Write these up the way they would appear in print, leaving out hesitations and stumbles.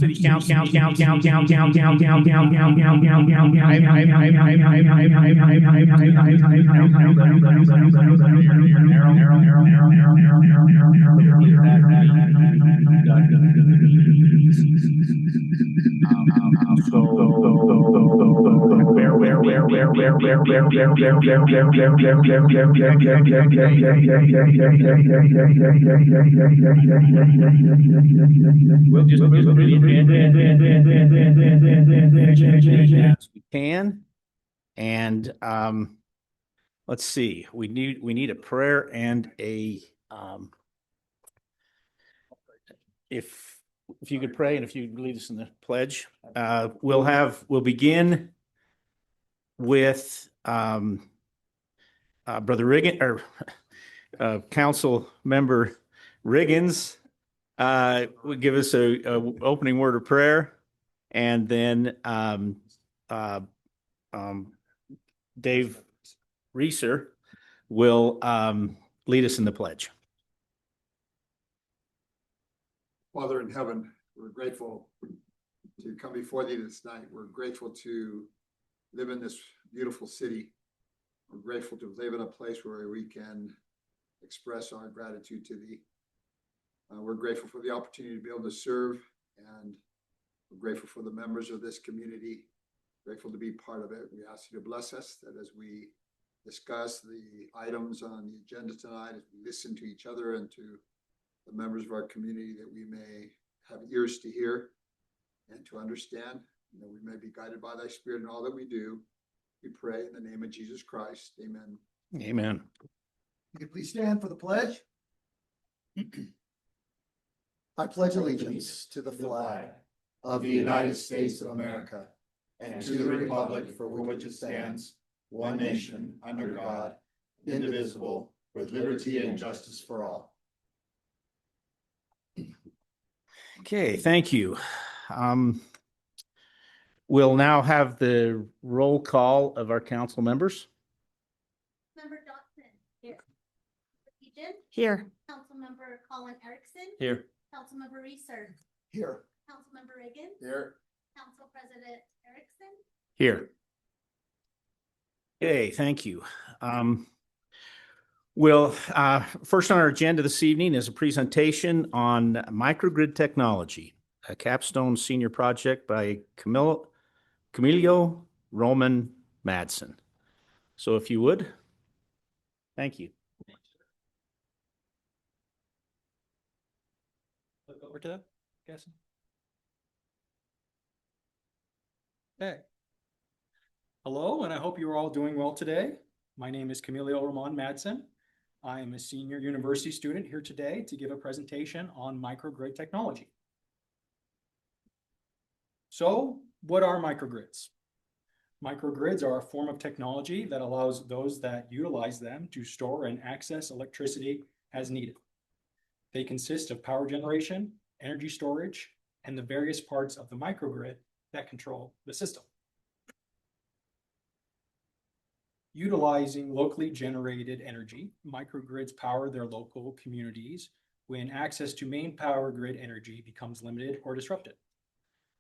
City Council. We'll just as we can. And let's see, we need a prayer and a if you could pray and if you could lead us in the pledge. We'll begin with Brother Riggin or Council Member Riggins would give us a opening word of prayer, and then Dave Reeser will lead us in the pledge. Father in heaven, we're grateful to come before thee this night. We're grateful to live in this beautiful city. We're grateful to live in a place where we can express our gratitude to thee. We're grateful for the opportunity to be able to serve, and we're grateful for the members of this community, grateful to be part of it. We ask you to bless us, that as we discuss the items on the agenda tonight, as we listen to each other and to the members of our community, that we may have ears to hear and to understand, and that we may be guided by thy Spirit in all that we do. We pray in the name of Jesus Christ. Amen. Amen. You can please stand for the pledge. I pledge allegiance to the flag of the United States of America and to the republic for which it stands, one nation, under God, indivisible, with liberty and justice for all. Okay, thank you. Um, We'll now have the roll call of our council members. Member Dotson. Here. Egan. Here. Councilmember Colin Erickson. Here. Councilmember Reeser. Here. Councilmember Reagan. Here. Council President Erickson. Here. Okay, thank you. We'll first on our agenda this evening is a presentation on microgrid technology, a capstone senior project by Camilio Roman Madsen. So if you would, thank you. Look over to that, guessing. Okay. Hello, and I hope you're all doing well today. My name is Camilio Roman Madsen. I am a senior university student here today to give a presentation on microgrid technology. So, what are microgrids? Microgrids are a form of technology that allows those that utilize them to store and access electricity as needed. They consist of power generation, energy storage, and the various parts of the microgrid that control the system. Utilizing locally generated energy, microgrids power their local communities when access to main power grid energy becomes limited or disrupted.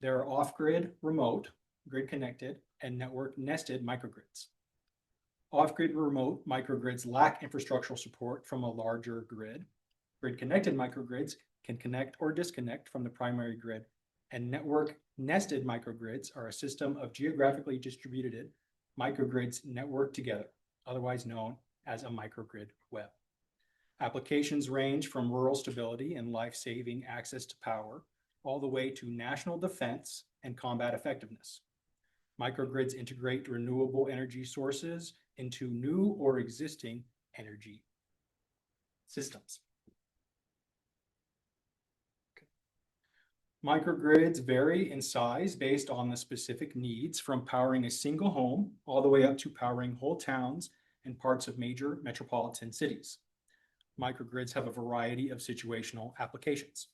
There are off-grid, remote, grid-connected, and network-nested microgrids. Off-grid remote microgrids lack infrastructural support from a larger grid. Grid-connected microgrids can connect or disconnect from the primary grid, and network-nested microgrids are a system of geographically distributed microgrids networked together, otherwise known as a microgrid web. Applications range from rural stability and life-saving access to power, all the way to national defense and combat effectiveness. Microgrids integrate renewable energy sources into new or existing energy systems. Microgrids vary in size based on the specific needs, from powering a single home all the way up to powering whole towns and parts of major metropolitan cities. Microgrids have a variety of situational applications.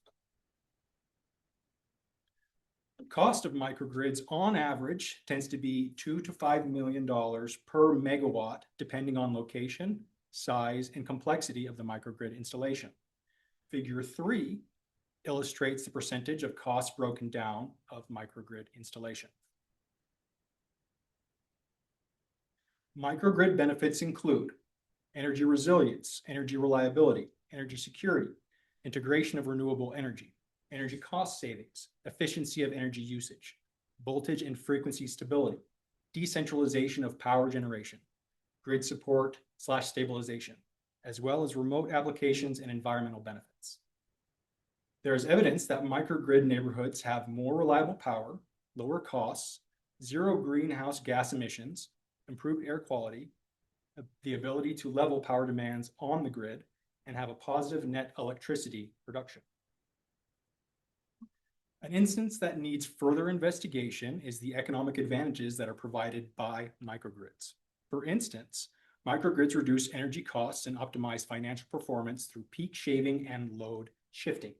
The cost of microgrids on average tends to be $2 to $5 million per megawatt, depending on location, size, and complexity of the microgrid installation. Figure 3 illustrates the percentage of costs broken down of microgrid installation. Microgrid benefits include energy resilience, energy reliability, energy security, integration of renewable energy, energy cost savings, efficiency of energy usage, voltage and frequency stability, decentralization of power generation, grid support / stabilization, as well as remote applications and environmental benefits. There is evidence that microgrid neighborhoods have more reliable power, lower costs, zero greenhouse gas emissions, improved air quality, the ability to level power demands on the grid, and have a positive net electricity production. An instance that needs further investigation is the economic advantages that are provided by microgrids. For instance, microgrids reduce energy costs and optimize financial performance through peak shaving and load shifting,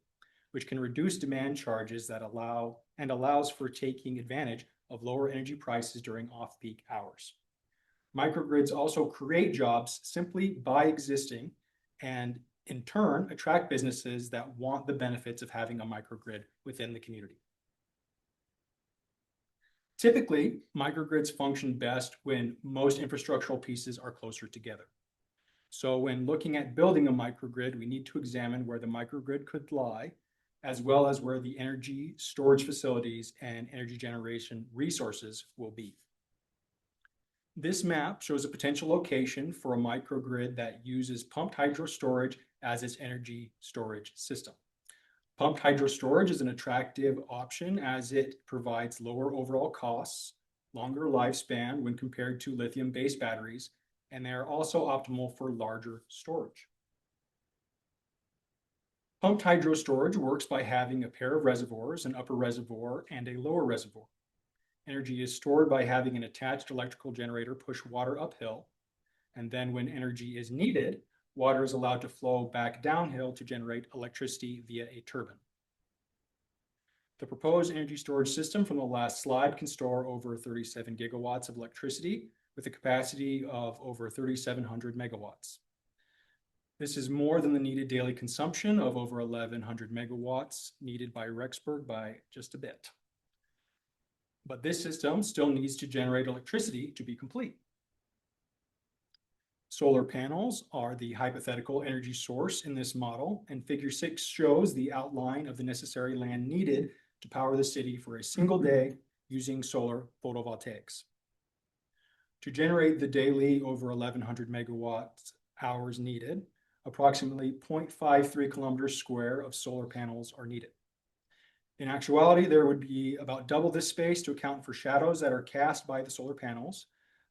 which can reduce demand charges that allows for taking advantage of lower energy prices during off-peak hours. Microgrids also create jobs simply by existing, and in turn attract businesses that want the benefits of having a microgrid within the community. Typically, microgrids function best when most infrastructural pieces are closer together. So when looking at building a microgrid, we need to examine where the microgrid could lie, as well as where the energy storage facilities and energy generation resources will be. This map shows a potential location for a microgrid that uses pumped hydro storage as its energy storage system. Pumped hydro storage is an attractive option as it provides lower overall costs, longer lifespan when compared to lithium-based batteries, and they are also optimal for larger storage. Pumped hydro storage works by having a pair of reservoirs, an upper reservoir and a lower reservoir. Energy is stored by having an attached electrical generator push water uphill, and then when energy is needed, water is allowed to flow back downhill to generate electricity via a turbine. The proposed energy storage system from the last slide can store over 37 gigawatts of electricity with a capacity of over 3,700 megawatts. This is more than the needed daily consumption of over 1,100 megawatts needed by Rexburg by just a bit. But this system still needs to generate electricity to be complete. Solar panels are the hypothetical energy source in this model, and figure 6 shows the outline of the necessary land needed to power the city for a single day using solar photovoltaics. To generate the daily over 1,100 megawatt hours needed, approximately 0.53 kilometers square of solar panels are needed. In actuality, there would be about double this space to account for shadows that are cast by the solar panels,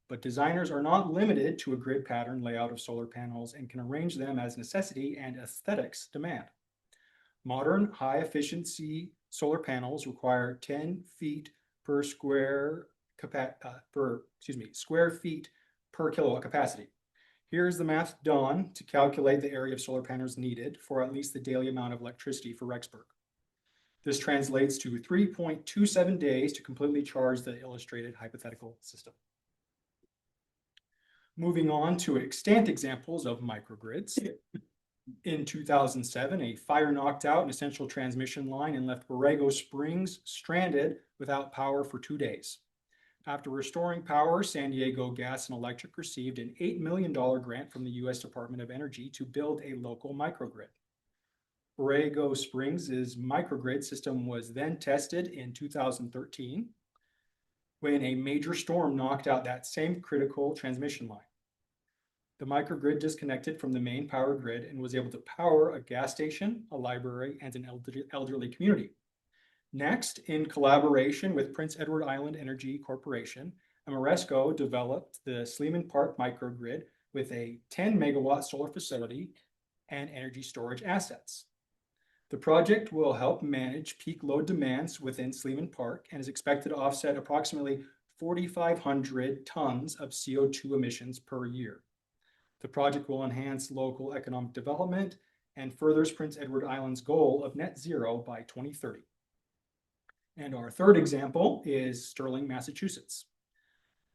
but designers are not limited to a grid pattern layout of solar panels and can arrange them as necessity and aesthetics demand. Modern high-efficiency solar panels require 10 feet per square feet per kilowatt capacity. Here's the math done to calculate the area of solar panels needed for at least the daily amount of electricity for Rexburg. This translates to 3.27 days to completely charge the illustrated hypothetical system. Moving on to extant examples of microgrids. In 2007, a fire knocked out an essential transmission line and left Borrego Springs stranded without power for 2 days. After restoring power, San Diego Gas and Electric received an $8 million grant from the U.S. Department of Energy to build a local microgrid. Borrego Springs' microgrid system was then tested in 2013 when a major storm knocked out that same critical transmission line. The microgrid disconnected from the main power grid and was able to power a gas station, a library, and an elderly community. Next, in collaboration with Prince Edward Island Energy Corporation, Amoresco developed the Sleeman Park microgrid with a 10 megawatt solar facility and energy storage assets. The project will help manage peak load demands within Sleeman Park and is expected to offset approximately 4,500 tons of CO2 emissions per year. The project will enhance local economic development and furthers Prince Edward Island's goal of net zero by 2030. And our third example is Sterling, Massachusetts.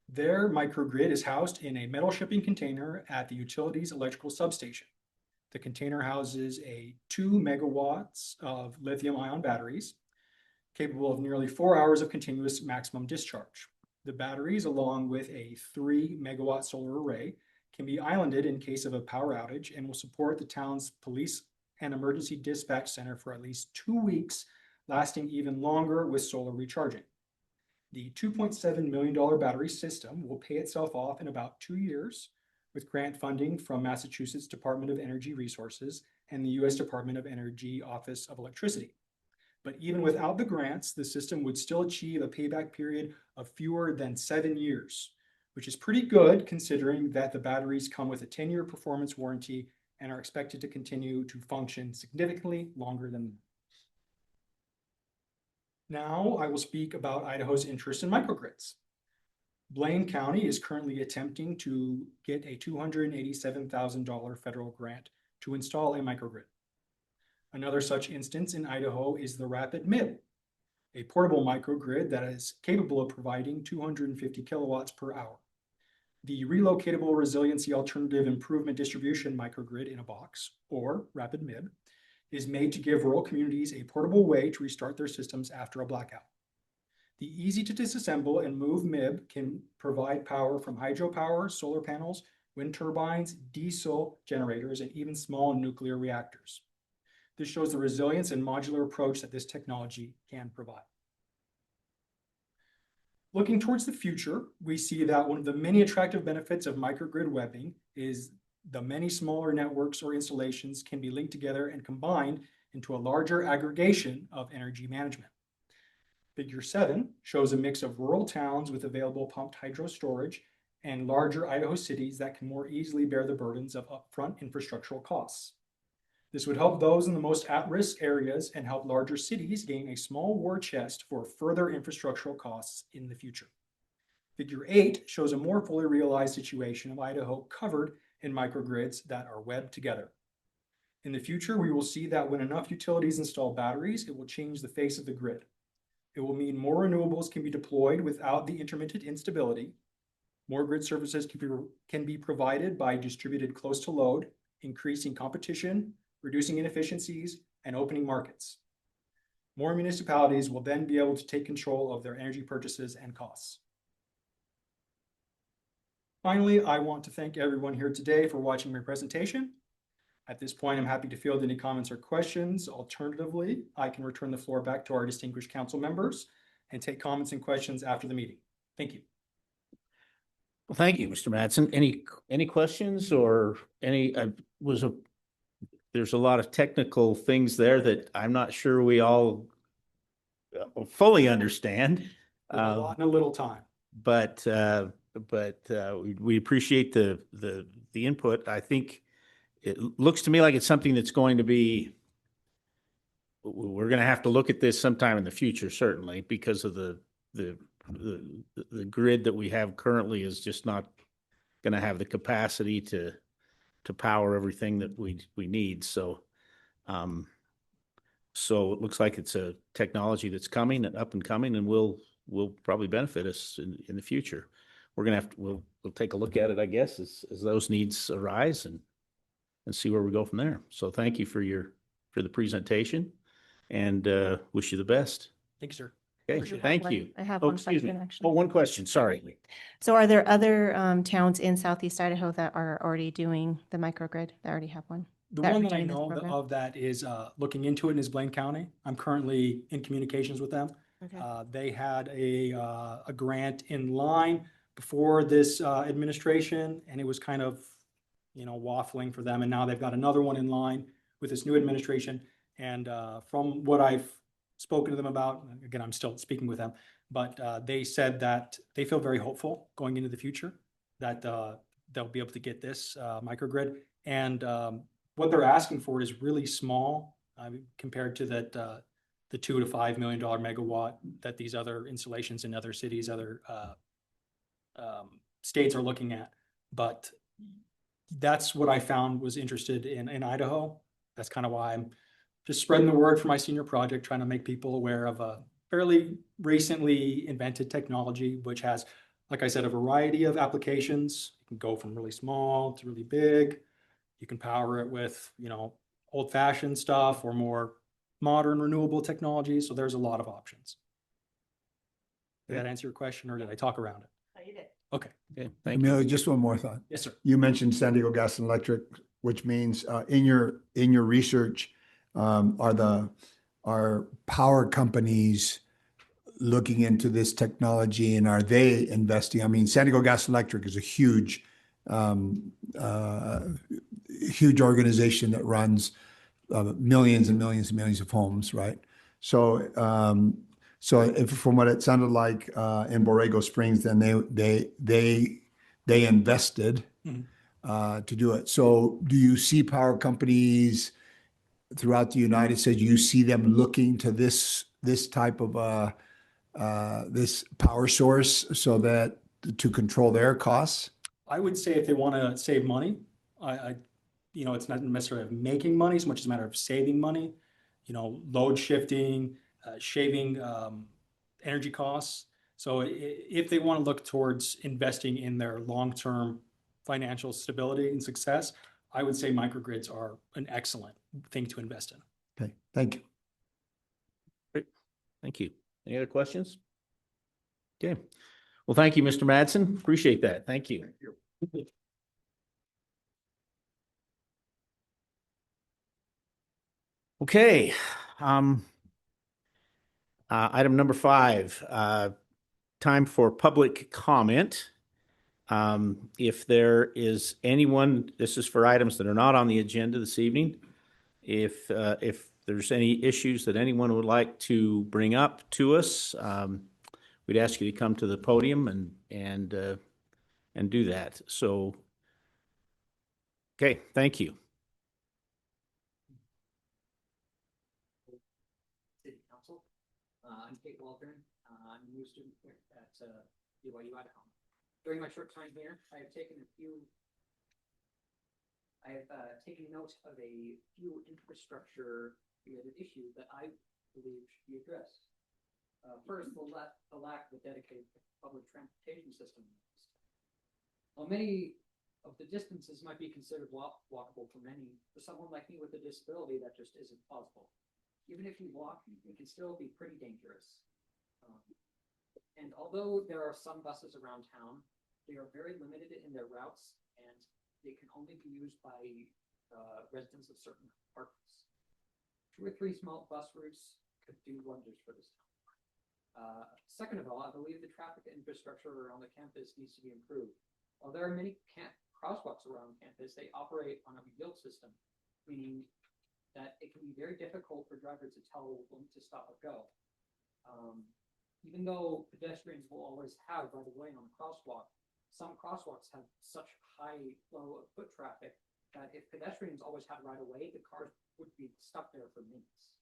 Their microgrid is housed in a metal shipping container at the utilities electrical substation. The container houses 2 megawatts of lithium-ion batteries, capable of nearly 4 hours of continuous maximum discharge. The batteries, along with a 3 megawatt solar array, can be islanded in case of a power outage and will support the town's police and emergency dispatch center for at least 2 weeks, lasting even longer with solar recharging. The $2.7 million battery system will pay itself off in about 2 years with grant funding from Massachusetts Department of Energy Resources and the U.S. Department of Energy Office of Electricity. But even without the grants, the system would still achieve a payback period of fewer than 7 years, which is pretty good considering that the batteries come with a 10-year performance warranty and are expected to continue to function significantly longer than that. Now I will speak about Idaho's interest in microgrids. Blaine County is currently attempting to get a $287,000 federal grant to install a microgrid. Another such instance in Idaho is the Rapid MIB, a portable microgrid that is capable of providing 250 kilowatts per hour. The Relocatable Resiliency Alternative Improvement Distribution Microgrid in a Box, or Rapid MIB, is made to give rural communities a portable way to restart their systems after a blackout. The easy to disassemble and move MIB can provide power from hydropower, solar panels, wind turbines, diesel generators, and even small nuclear reactors. This shows the resilience and modular approach that this technology can provide. Looking towards the future, we see that one of the many attractive benefits of microgrid webbing is the many smaller networks or installations can be linked together and combined into a larger aggregation of energy management. Figure 7 shows a mix of rural towns with available pumped hydro storage and larger Idaho cities that can more easily bear the burdens of upfront infrastructural costs. This would help those in the most at-risk areas and help larger cities gain a small war chest for further infrastructural costs in the future. Figure 8 shows a more fully realized situation of Idaho covered in microgrids that are webbed together. In the future, we will see that when enough utilities install batteries, it will change the face of the grid. It will mean more renewables can be deployed without the intermittent instability. More grid services can be provided by distributed close to load, increasing competition, reducing inefficiencies, and opening markets. More municipalities will then be able to take control of their energy purchases and costs. Finally, I want to thank everyone here today for watching my presentation. At this point, I'm happy to field any comments or questions. Alternatively, I can return the floor back to our distinguished council members and take comments and questions after the meeting. Thank you. Well, thank you, Mr. Madsen. Any questions or any, there's a lot of technical things there that I'm not sure we all fully understand. A lot in a little time. But we appreciate the input. I think it looks to me like it's something that's going to be, we're going to have to look at this sometime in the future, certainly, because of the grid that we have currently is just not going to have the capacity to power everything that we need. So it looks like it's a technology that's coming and up and coming, and will probably benefit us in the future. We're gonna have to, we'll take a look at it, I guess, as those needs arise and see where we go from there. So thank you for the presentation, and wish you the best. Thank you, sir. Okay, thank you. I have Oh, one excuse me. question, actually. Oh, one question, sorry. So are there other towns in Southeast Idaho that are already doing the microgrid, that already have one? The that one are that I doing this know program? of that is looking into it is Blaine County. I'm currently in communications with them. Okay. They had a grant in line before this administration, and it was kind of, waffling for them. And now they've got another one in line with this new administration. And from what I've spoken to them about, again, I'm still speaking with them, but they said that they feel very hopeful going into the future that they'll be able to get this microgrid. And what they're asking for is really small compared to that the $2 to $5 million megawatt that these other installations in other cities, other states are looking at. But that's what I found was interested in Idaho. That's kind of why I'm just spreading the word for my senior project, trying to make people aware of a fairly recently invented technology, which has, like I said, a variety of applications. You can go from really small to really big. You can power it with, old-fashioned stuff or more modern renewable technologies. So there's a lot of options. Did that answer your question, or did I talk around it? Oh, you did. Okay. Okay, thank you. Amelia, just one more thought. Yes, sir. You mentioned San Diego Gas and Electric, which means in your research, are power companies looking into this technology, and are they investing? I mean, San Diego Gas and Electric is a huge organization that runs millions and millions and millions of homes, right? So if, from what it sounded like in Borrego Springs, then they invested to do it. So do you see power companies throughout the United States? Do you see them looking to this type of this power source so that to control their costs? I would say if they want to save money, it's not necessarily making money as much as a matter of saving money, load shifting, shaving energy costs. So if they want to look towards investing in their long-term financial stability and success, I would say microgrids are an excellent thing to invest in. Okay, thank you. Great. Thank you. Any other questions? Okay. Well, thank you, Mr. Madsen. Appreciate that. Thank you. Thank you. Okay. Item number 5, time for public comment. If there is anyone, this is for items that are not on the agenda this evening. If there's any issues that anyone would like to bring up to us, we'd ask you to come to the podium and do that. So, okay, thank you. City Council. I'm Kate Waldron. I'm a new student here at BYU Idaho. During my short time here, I have taken note of a few infrastructure related issues that I believe should be addressed. First, the lack of a dedicated public transportation system. While many of the distances might be considered walkable for many, for someone like me with a disability, that just isn't possible. Even if you walk, it can still be pretty dangerous. And although there are some buses around town, they are very limited in their routes, and they can only be used by residents of certain apartments. 2 or 3 small bus routes could do wonders for this town. Second of all, I believe the traffic infrastructure around the campus needs to be improved. While there are many crosswalks around campus, they operate on a yield system, meaning that it can be very difficult for drivers to tell when to stop or go. Even though pedestrians will always have right of way on a crosswalk, some crosswalks have such high flow of foot traffic that if pedestrians always had right of way, the cars would be stuck there for minutes.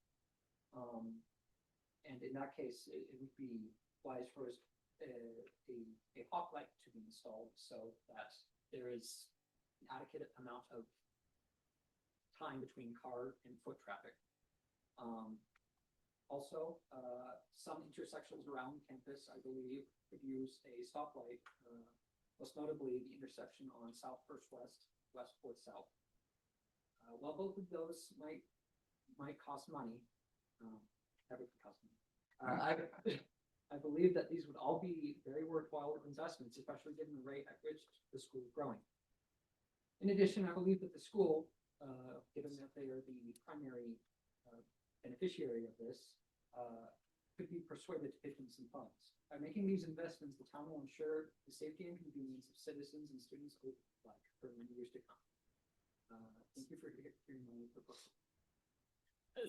And in that case, it would be wise for us a hawk light to be installed so that there is an adequate amount of time between car and foot traffic. Also, some intersections around campus, I believe, could use a stoplight, most notably the intersection on South First West, West Fourth South. While both of those might cost money, everything costs money. I believe that these would all be very worthwhile investments, especially given the rate at which the school is growing. In addition, I believe that the school, given that they are the primary beneficiary of this, could be persuaded to pitch in some funds. By making these investments, the town will ensure the safety and convenience of citizens and students alike for many years to come. Thank you for hearing my proposal.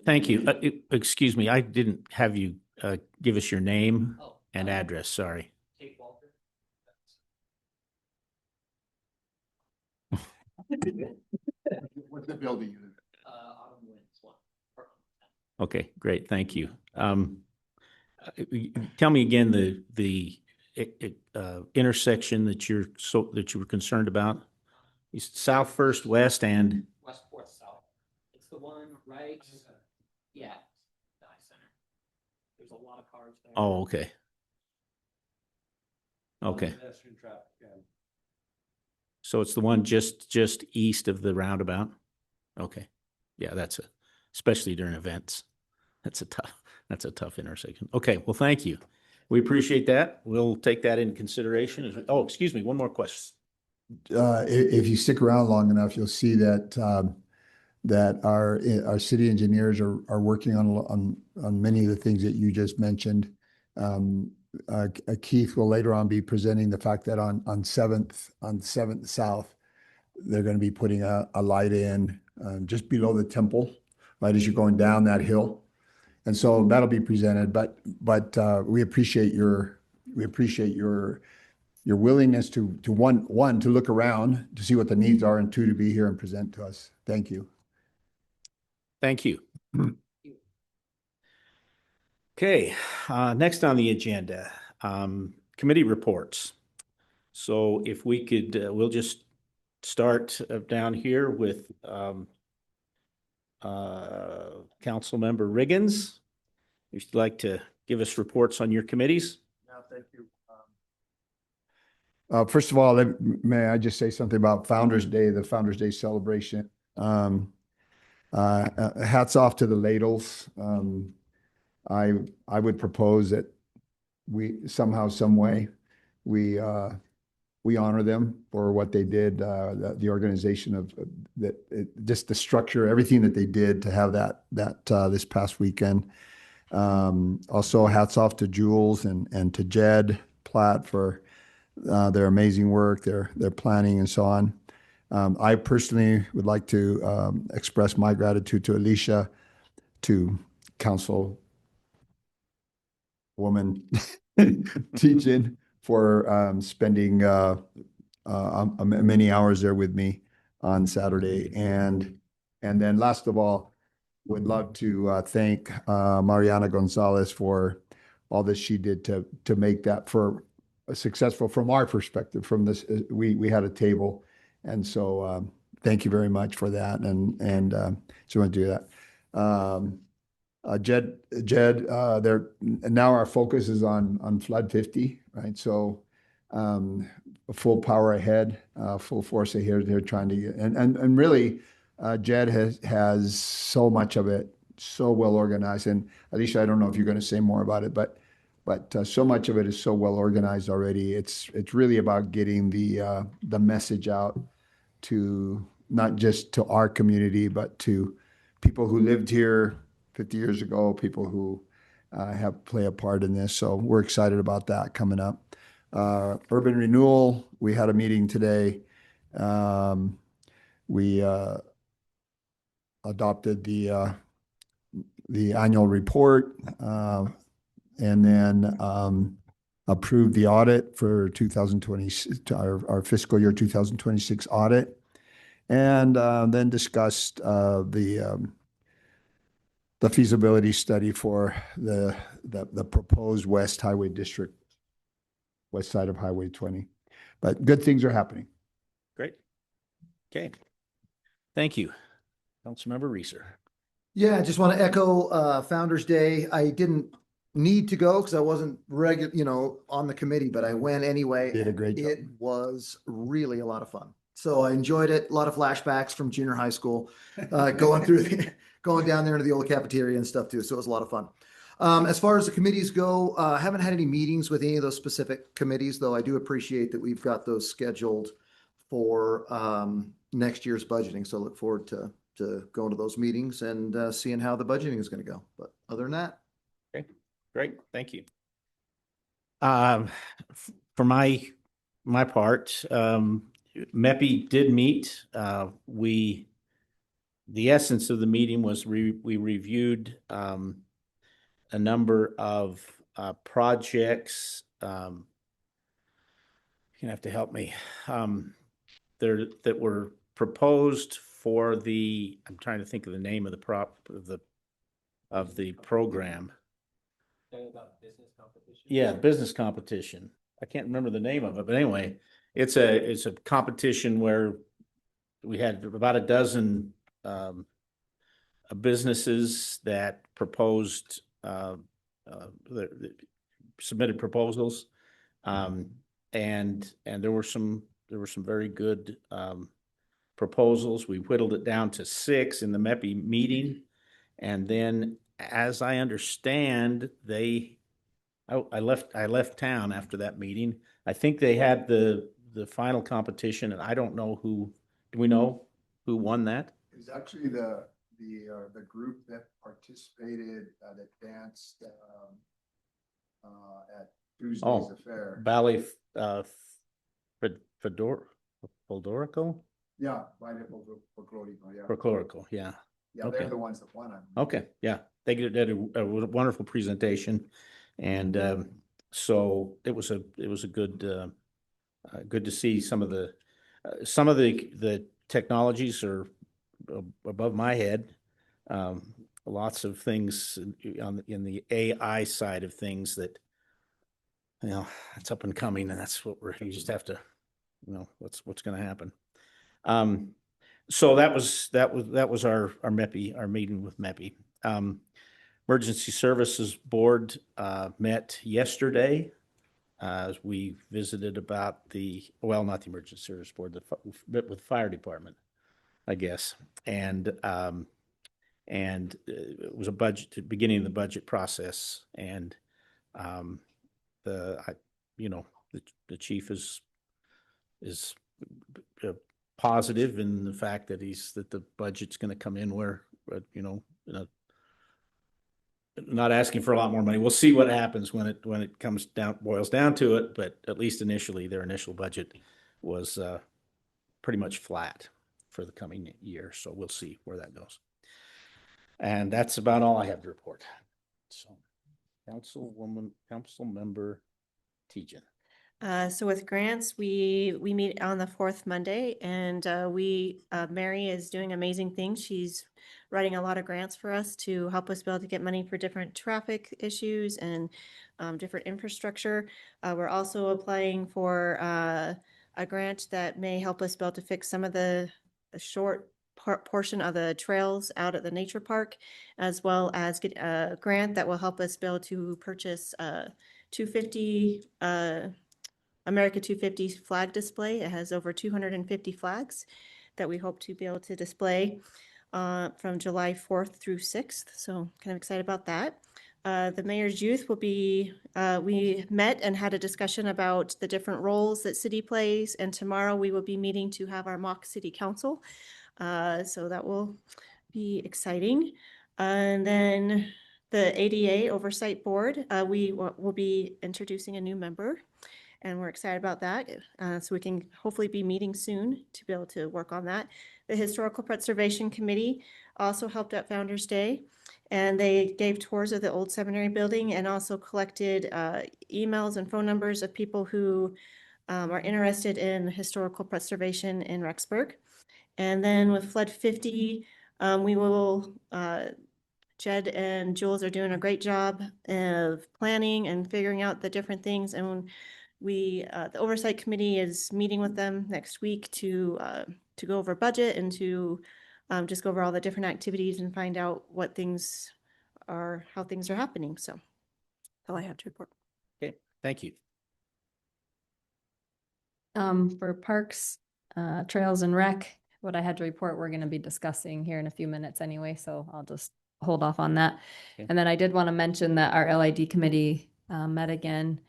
Thank you. Excuse me, I didn't have you give us your name and address. Sorry. Kate Walker. What's the building unit? Autumn Winds 1. Okay, great. Thank you. Tell me again the intersection that you were concerned about. South First West and West Fourth South. It's the one right. Yeah, the high center. There's a lot of cars there. oh, okay. Okay. Pedestrian traffic, yeah. So it's the one just east of the roundabout? Okay. Yeah, especially during events. That's a tough intersection. Okay, well, thank you. We appreciate that. We'll take that into consideration. Oh, excuse me, one more question. If you stick around long enough, you'll see that that our city engineers are working on many of the things that you just mentioned. Keith will later on be presenting the fact that on 7th South, they're going to be putting a light in just below the temple, right as you're going down that hill. And so that'll be presented, but we appreciate your willingness to one to look around to see what the needs are, and 2 to be here and present to us. Thank you. Thank you. Okay, next on the agenda, committee reports. So if we could, we'll just start down here with Councilmember Riggins. If you'd like to give us reports on your committees. Yeah, thank you. First of all, may I just say something about Founders Day, the Founders Day celebration. Hats off to the Ladles. I would propose that we somehow, some way, we honor them for what they did, the organization of just the structure, everything that they did to have that this past weekend. Also, hats off to Jules and to Jed Platt for their amazing work, their planning and so on. I personally would like to express my gratitude to Alicia, to Councilwoman teaching for spending many hours there with me on Saturday. And then last of all, would love to thank Mariana Gonzalez for all that she did to make that for successful from our perspective. From this, we had a table, and so thank you very much for that. And so I want to do that. Jed, now our focus is on flood 50, right? So full power ahead, full force ahead. They're trying to get, and really, Jed has so much of it, so well organized. And Alicia, I don't know if you're going to say more about it, but so much of it is so well organized already. It's really about getting the message out to not just to our community, but to people who lived here 50 years ago, people who have play a part in this. So we're excited about that coming up. Urban renewal, we had a meeting today. We adopted the annual report and then approved the audit for 2020, our fiscal year 2026 audit, and then discussed the feasibility study for the proposed West Highway District, west side of Highway 20. But good things are happening. Great. Okay. Thank you. Councilmember Reeser. Yeah, I just want to echo Founder's Day. I didn't need to go because I wasn't on the committee, but I went anyway. Did a great job. It was really a lot of fun. So I enjoyed it. A lot of flashbacks from junior high school, going down there into the old cafeteria and stuff too. So it was a lot of fun. As far as the committees go, I haven't had any meetings with any of those specific committees, though I do appreciate that we've got those scheduled for next year's budgeting. So I look forward to going to those meetings and seeing how the budgeting is going to go. But other than that, Okay, great. Thank you. For my part, MEPI did meet. The essence of the meeting was we reviewed a number of projects. You're gonna have to help me. There that were proposed for I'm trying to think of the name of the program. Yeah, business competition. I can't remember the name of it, but anyway, it's a competition where we had about a dozen businesses that proposed submitted proposals, and there were some very good proposals. We whittled it down to 6 in the MEPI meeting, and then, as I understand, I left town after that meeting. I think they had the final competition, and I don't know who. Do we know who won that? It's actually the group that participated that danced at Tuesday's affair. Ballet Fedorico? Yeah, Ballet Folklorico, yeah. Folklorico, yeah. Yeah, Okay. they're the ones that won it. Okay, yeah, they did a wonderful presentation, and so it was a good good to see some of the technologies are above my head. Lots of things in the AI side of things that it's up and coming, and that's what you just have to what's going to happen. So that was our MEPI, our meeting with MEPI. Emergency Services Board met yesterday. We visited about not the Emergency Service Board, with the fire department, I guess, and it was beginning of the budget process, and the chief is positive in the fact that the budget's going to come in where not asking for a lot more money. We'll see what happens when it boils down to it, but at least initially their initial budget was pretty much flat for the coming year, so we'll see where that goes. And that's about all I have to report. So, Councilmember Tejan. So with grants, we meet on the 4th Monday, and Mary is doing amazing things. She's writing a lot of grants for us to help us be able to get money for different traffic issues and different infrastructure. We're also applying for a grant that may help us be able to fix some of the short portion of the trails out at the nature park, as well as get a grant that will help us be able to purchase 250 America 250 flag display. It has over 250 flags that we hope to be able to display from July 4th through 6th. So kind of excited about that. The mayor's youth will be, we met and had a discussion about the different roles that city plays. And tomorrow we will be meeting to have our mock city council. So that will be exciting. And then the ADA Oversight Board, we will be introducing a new member. And we're excited about that. So we can hopefully be meeting soon to be able to work on that. The Historical Preservation Committee also helped at Founder's Day. And they gave tours of the old seminary building and also collected emails and phone numbers of people who are interested in historical preservation in Rexburg. And then with Flood 50, we will, Jed and Jules are doing a great job of planning and figuring out the different things. And we, the Oversight Committee is meeting with them next week to go over budget and to just go over all the different activities and find out what things are, how things are happening. So that's all I have to report. Okay, thank you. For parks, trails and rec, what I had to report, we're gonna be discussing here in a few minutes anyway, so I'll just hold off on that. Okay. And then I did want to mention that our LID committee met again.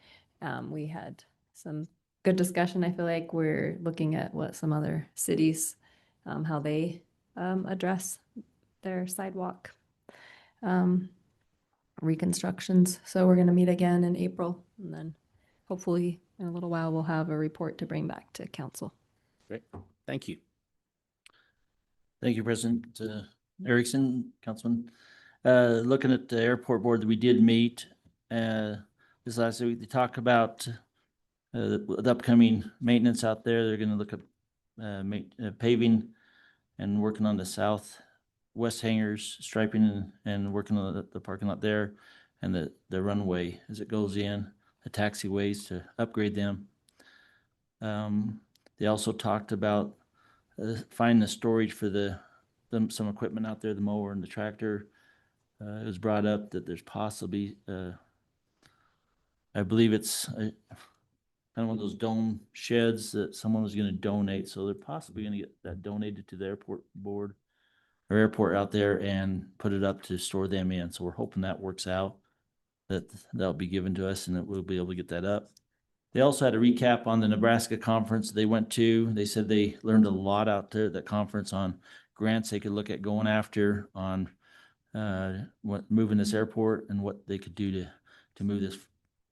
We had some good discussion. I feel like we're looking at what some other cities, how they address their sidewalk reconstructions. So we're gonna meet again in April, and then hopefully in a little while we'll have a report to bring back to council. Great, thank you. Thank you, President Erickson, Councilman. Looking at the airport board that we did meet this last week, they talked about the upcoming maintenance out there. They're going to look at paving and working on the southwest hangars, striping and working on the parking lot there and the runway as it goes in, the taxiways to upgrade them. They also talked about finding the storage for some equipment out there, the mower and the tractor. It was brought up that there's possibly, I believe it's kind of one of those dome sheds that someone was going to donate. So they're possibly going to get that donated to the airport board or airport out there and put it up to store them in. So we're hoping that works out, that'll be given to us and that we'll be able to get that up. They also had a recap on the Nebraska conference they went to. They said they learned a lot out there at that conference on grants they could look at going after on moving this airport and what they could do to move this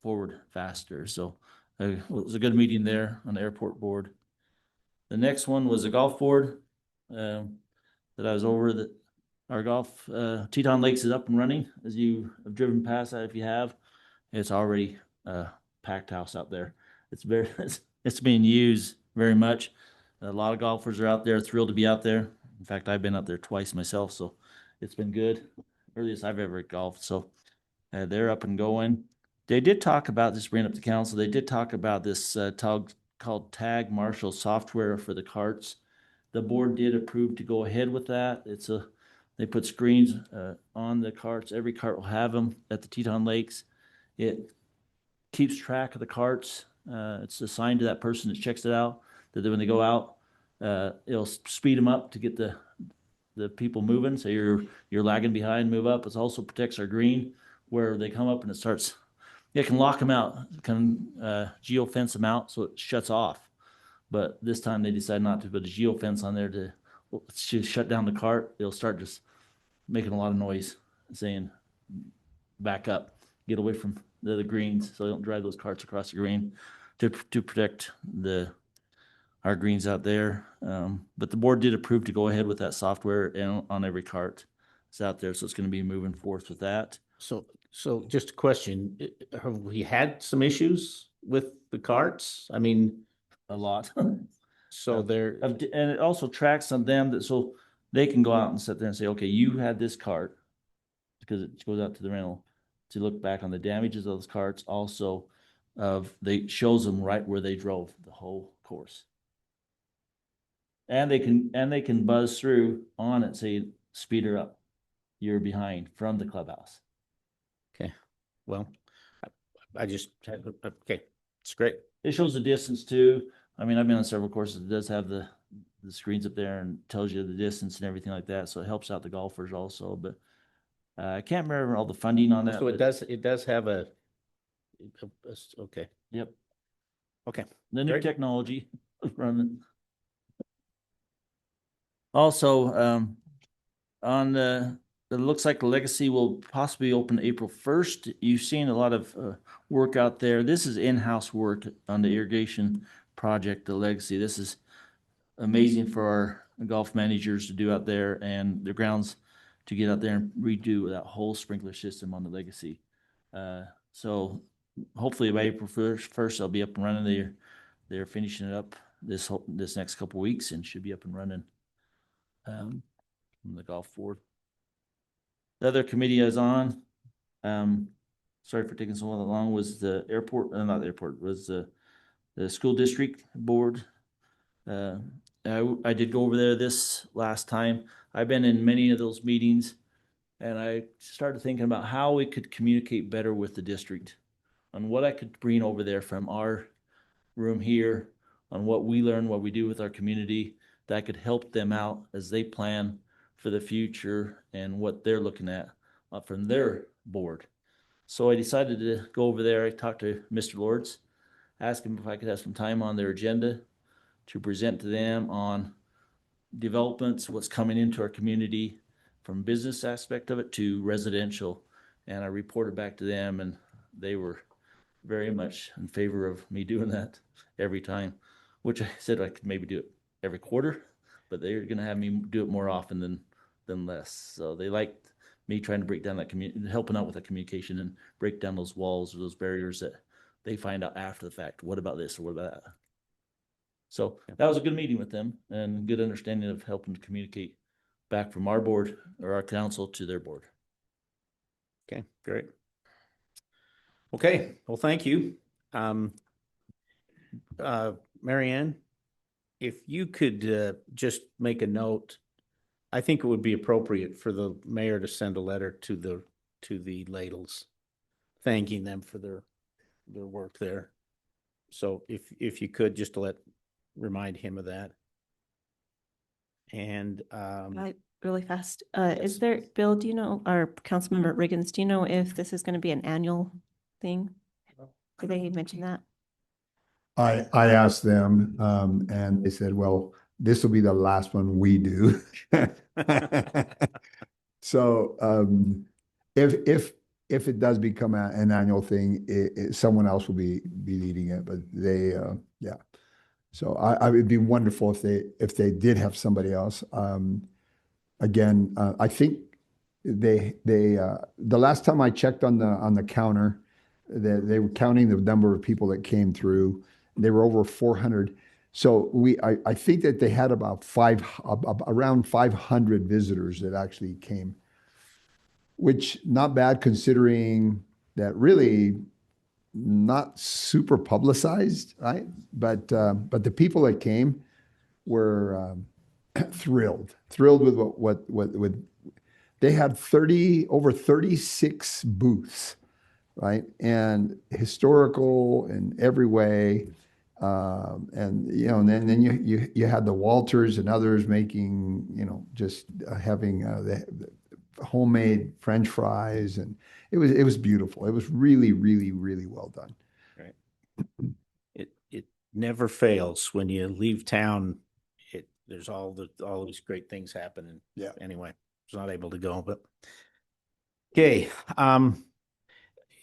forward faster. So it was a good meeting there on the airport board. The next one was a golf board that I was over. That our golf Teton Lakes is up and running. As you have driven past that, if you have, it's already packed house out there. It's being used very much. A lot of golfers are out there, thrilled to be out there. In fact, I've been out there twice myself, so it's been good. Earliest I've ever golfed. So they're up and going. They did talk about this, bring up to council. They did talk about this called Tag Marshall software for the carts. The board did approve to go ahead with that. They put screens on the carts. Every cart will have them at the Teton Lakes. It keeps track of the carts. It's assigned to that person that checks it out, that when they go out, it'll speed them up to get the people moving. So you're lagging behind, move up. It also protects our green where they come up and it can lock them out, can geo-fence them out so it shuts off. But this time they decided not to put a geo-fence on there to shut down the cart. It'll start just making a lot of noise saying back up, get away from the greens so they don't drive those carts across the green to protect our greens out there. But the board did approve to go ahead with that software and on every cart it's out there. So it's going to be moving forth with that. So just a question, have we had some issues with the carts? I mean, A lot. so they're, And it also tracks on them so they can go out and sit there and say, okay, you had this cart because it goes out to the rental to look back on the damages of those carts. Also they shows them right where they drove the whole course. And they can buzz through on it, say, speed her up. You're behind from the clubhouse. Okay, well, I just, okay, it's great. It shows the distance too. I mean, I've been on several courses. It does have the screens up there and tells you the distance and everything like that. So it helps out the golfers also, but I can't remember all the funding on that. So but- it does have okay, Yep. okay. The new Great. technology running. Also, on it looks like the Legacy will possibly open April 1st. You've seen a lot of work out there. This is in-house work on the irrigation project, the Legacy. This is amazing for our golf managers to do out there and their grounds to get out there and redo that whole sprinkler system on the Legacy. So hopefully by April 1st, they'll be up and running. They're finishing it up this next couple weeks and should be up and running from the golf board. The other committee I was on, sorry for taking so long, was the airport, not the airport, was the school district board. I did go over there this last time. I've been in many of those meetings, and I started thinking about how we could communicate better with the district on what I could bring over there from our room here, on what we learn, what we do with our community, that could help them out as they plan for the future and what they're looking at from their board. So I decided to go over there. I talked to Mr. Lords, asked him if I could have some time on their agenda to present to them on developments, what's coming into our community from business aspect of it to residential. And I reported back to them, and they were very much in favor of me doing that every time, which I said I could maybe do it every quarter, but they're going to have me do it more often than less. So they liked me trying to break down that helping out with that communication and break down those walls or those barriers that they find out after the fact. What about this or what about that? So that was a good meeting with them and good understanding of helping to communicate back from our board or our council to their board. Okay, great. Okay, well, thank you. Mary Ann, if you could just make a note, I think it would be appropriate for the mayor to send a letter to the Ladles, thanking them for their work there. So if you could just remind him of that. And Really fast, is there, Bill, do you know, or Councilmember Riggins, do you know if this is going to be an annual thing? Did they mention that? I asked them, and they said, well, this will be the last one we do. So, if it does become an annual thing, someone else will be leading it, but they, yeah. So I would be wonderful if they did have somebody else. Again, I think the last time I checked on the counter, they were counting the number of people that came through. They were over 400. So I think that they had about around 500 visitors that actually came, which not bad considering that really not super publicized, right? But the people that came were thrilled with what they had over 36 booths, right? And historical in every way. And then you had the Walters and others making, just having the homemade French fries, and it was beautiful. It was really, really, really well done. right. It never fails when you leave town. There's all these great things happening. Yeah. Anyway, I was not able to go, but okay.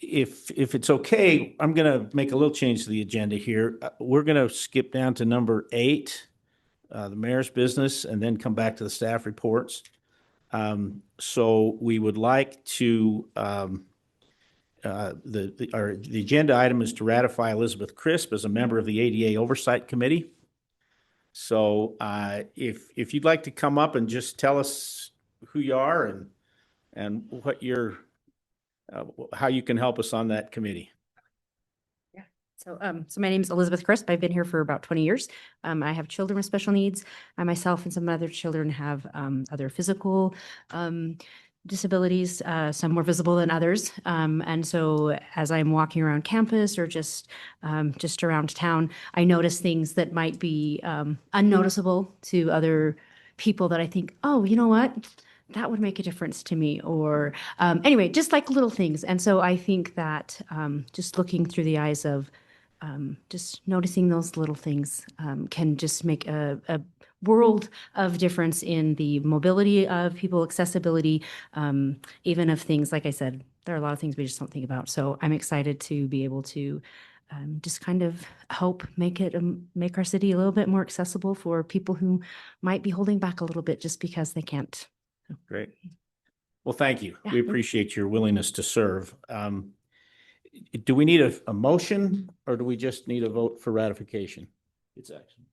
If it's okay, I'm gonna make a little change to the agenda here. We're gonna skip down to number 8, the mayor's business, and then come back to the staff reports. So we would like to the agenda item is to ratify Elizabeth Crisp as a member of the ADA Oversight Committee. So if you'd like to come up and just tell us who you are and what how you can help us on that committee. So my name is Elizabeth Crisp. I've been here for about 20 years. I have children with special needs. I myself and some other children have other physical disabilities, some more visible than others. And so as I'm walking around campus or just around town, I notice things that might be unnoticeable to other people that I think, oh, you know what? That would make a difference to me. Or anyway, just like little things. And so I think that just looking through the eyes of just noticing those little things can just make a world of difference in the mobility of people, accessibility, even of things, like I said, there are a lot of things we just don't think about. So I'm excited to be able to just kind of help make our city a little bit more accessible for people who might be holding back a little bit just because they can't. Great. Well, thank you. Yeah. We appreciate your willingness to serve. Do we need a motion or do we just need a vote for ratification? It's action.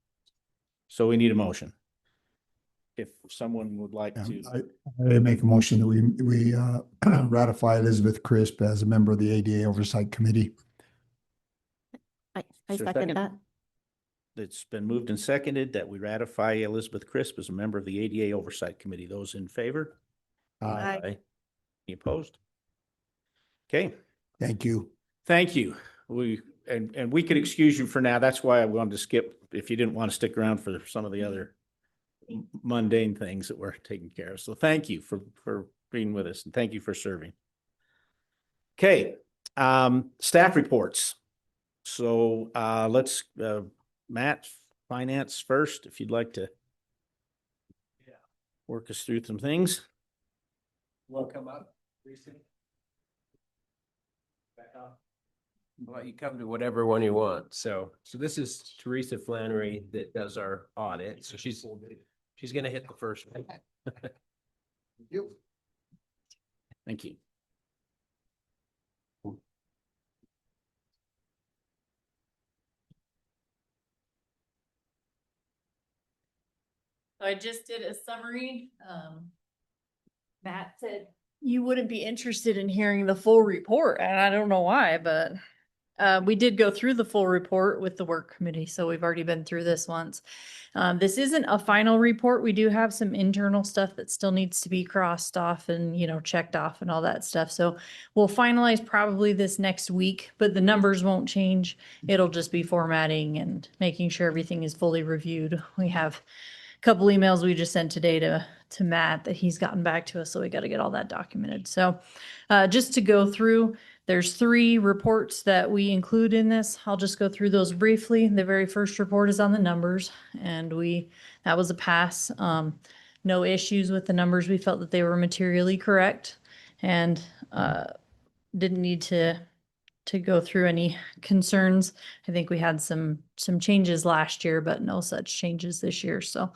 So we need a motion. If someone would like to. I make a motion that we ratify Elizabeth Crisp as a member of the ADA Oversight Committee. I Is there a second second? that. It's been moved and seconded that we ratify Elizabeth Crisp as a member of the ADA Oversight Committee. Those in favor? Aye. Any opposed? Okay, Thank you. thank you. And we could excuse you for now. That's why I wanted to skip if you didn't want to stick around for some of the other mundane things that we're taking care of. So thank you for being with us and thank you for serving. Okay, staff reports. So let's Matt, finance first, if you'd like to work us through some things. Want to come up, Lisa? Back up. Well, you come to whatever one you want. So this is Teresa Flannery that does our audit. So she's going to hit the first one. You. Thank you. So I just did a summary. Matt said you wouldn't be interested in hearing the full report, and I don't know why, but we did go through the full report with the work committee, so we've already been through this once. This isn't a final report. We do have some internal stuff that still needs to be crossed off and, checked off and all that stuff. So we'll finalize probably this next week, but the numbers won't change. It'll just be formatting and making sure everything is fully reviewed. We have couple emails we just sent today to Matt that he's gotten back to us. So we got to get all that documented. So just to go through, there's 3 reports that we include in this. I'll just go through those briefly. The very first report is on the numbers and that was a pass. No issues with the numbers. We felt that they were materially correct and didn't need to go through any concerns. I think we had some changes last year, but no such changes this year. So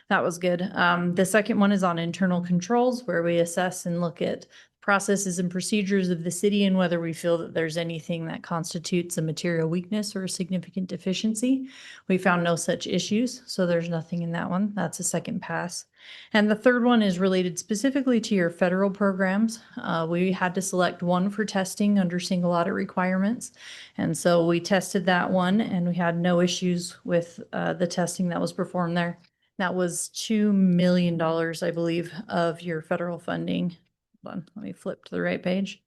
that was good. The second one is on internal controls, where we assess and look at processes and procedures of the city and whether we feel that there's anything that constitutes a material weakness or a significant deficiency. We found no such issues, so there's nothing in that one. That's a second pass. And the third one is related specifically to your federal programs. We had to select one for testing under single audit requirements. And so we tested that one and we had no issues with the testing that was performed there. That was $2 million, I believe, of your federal funding. Hold on, let me flip to the right page.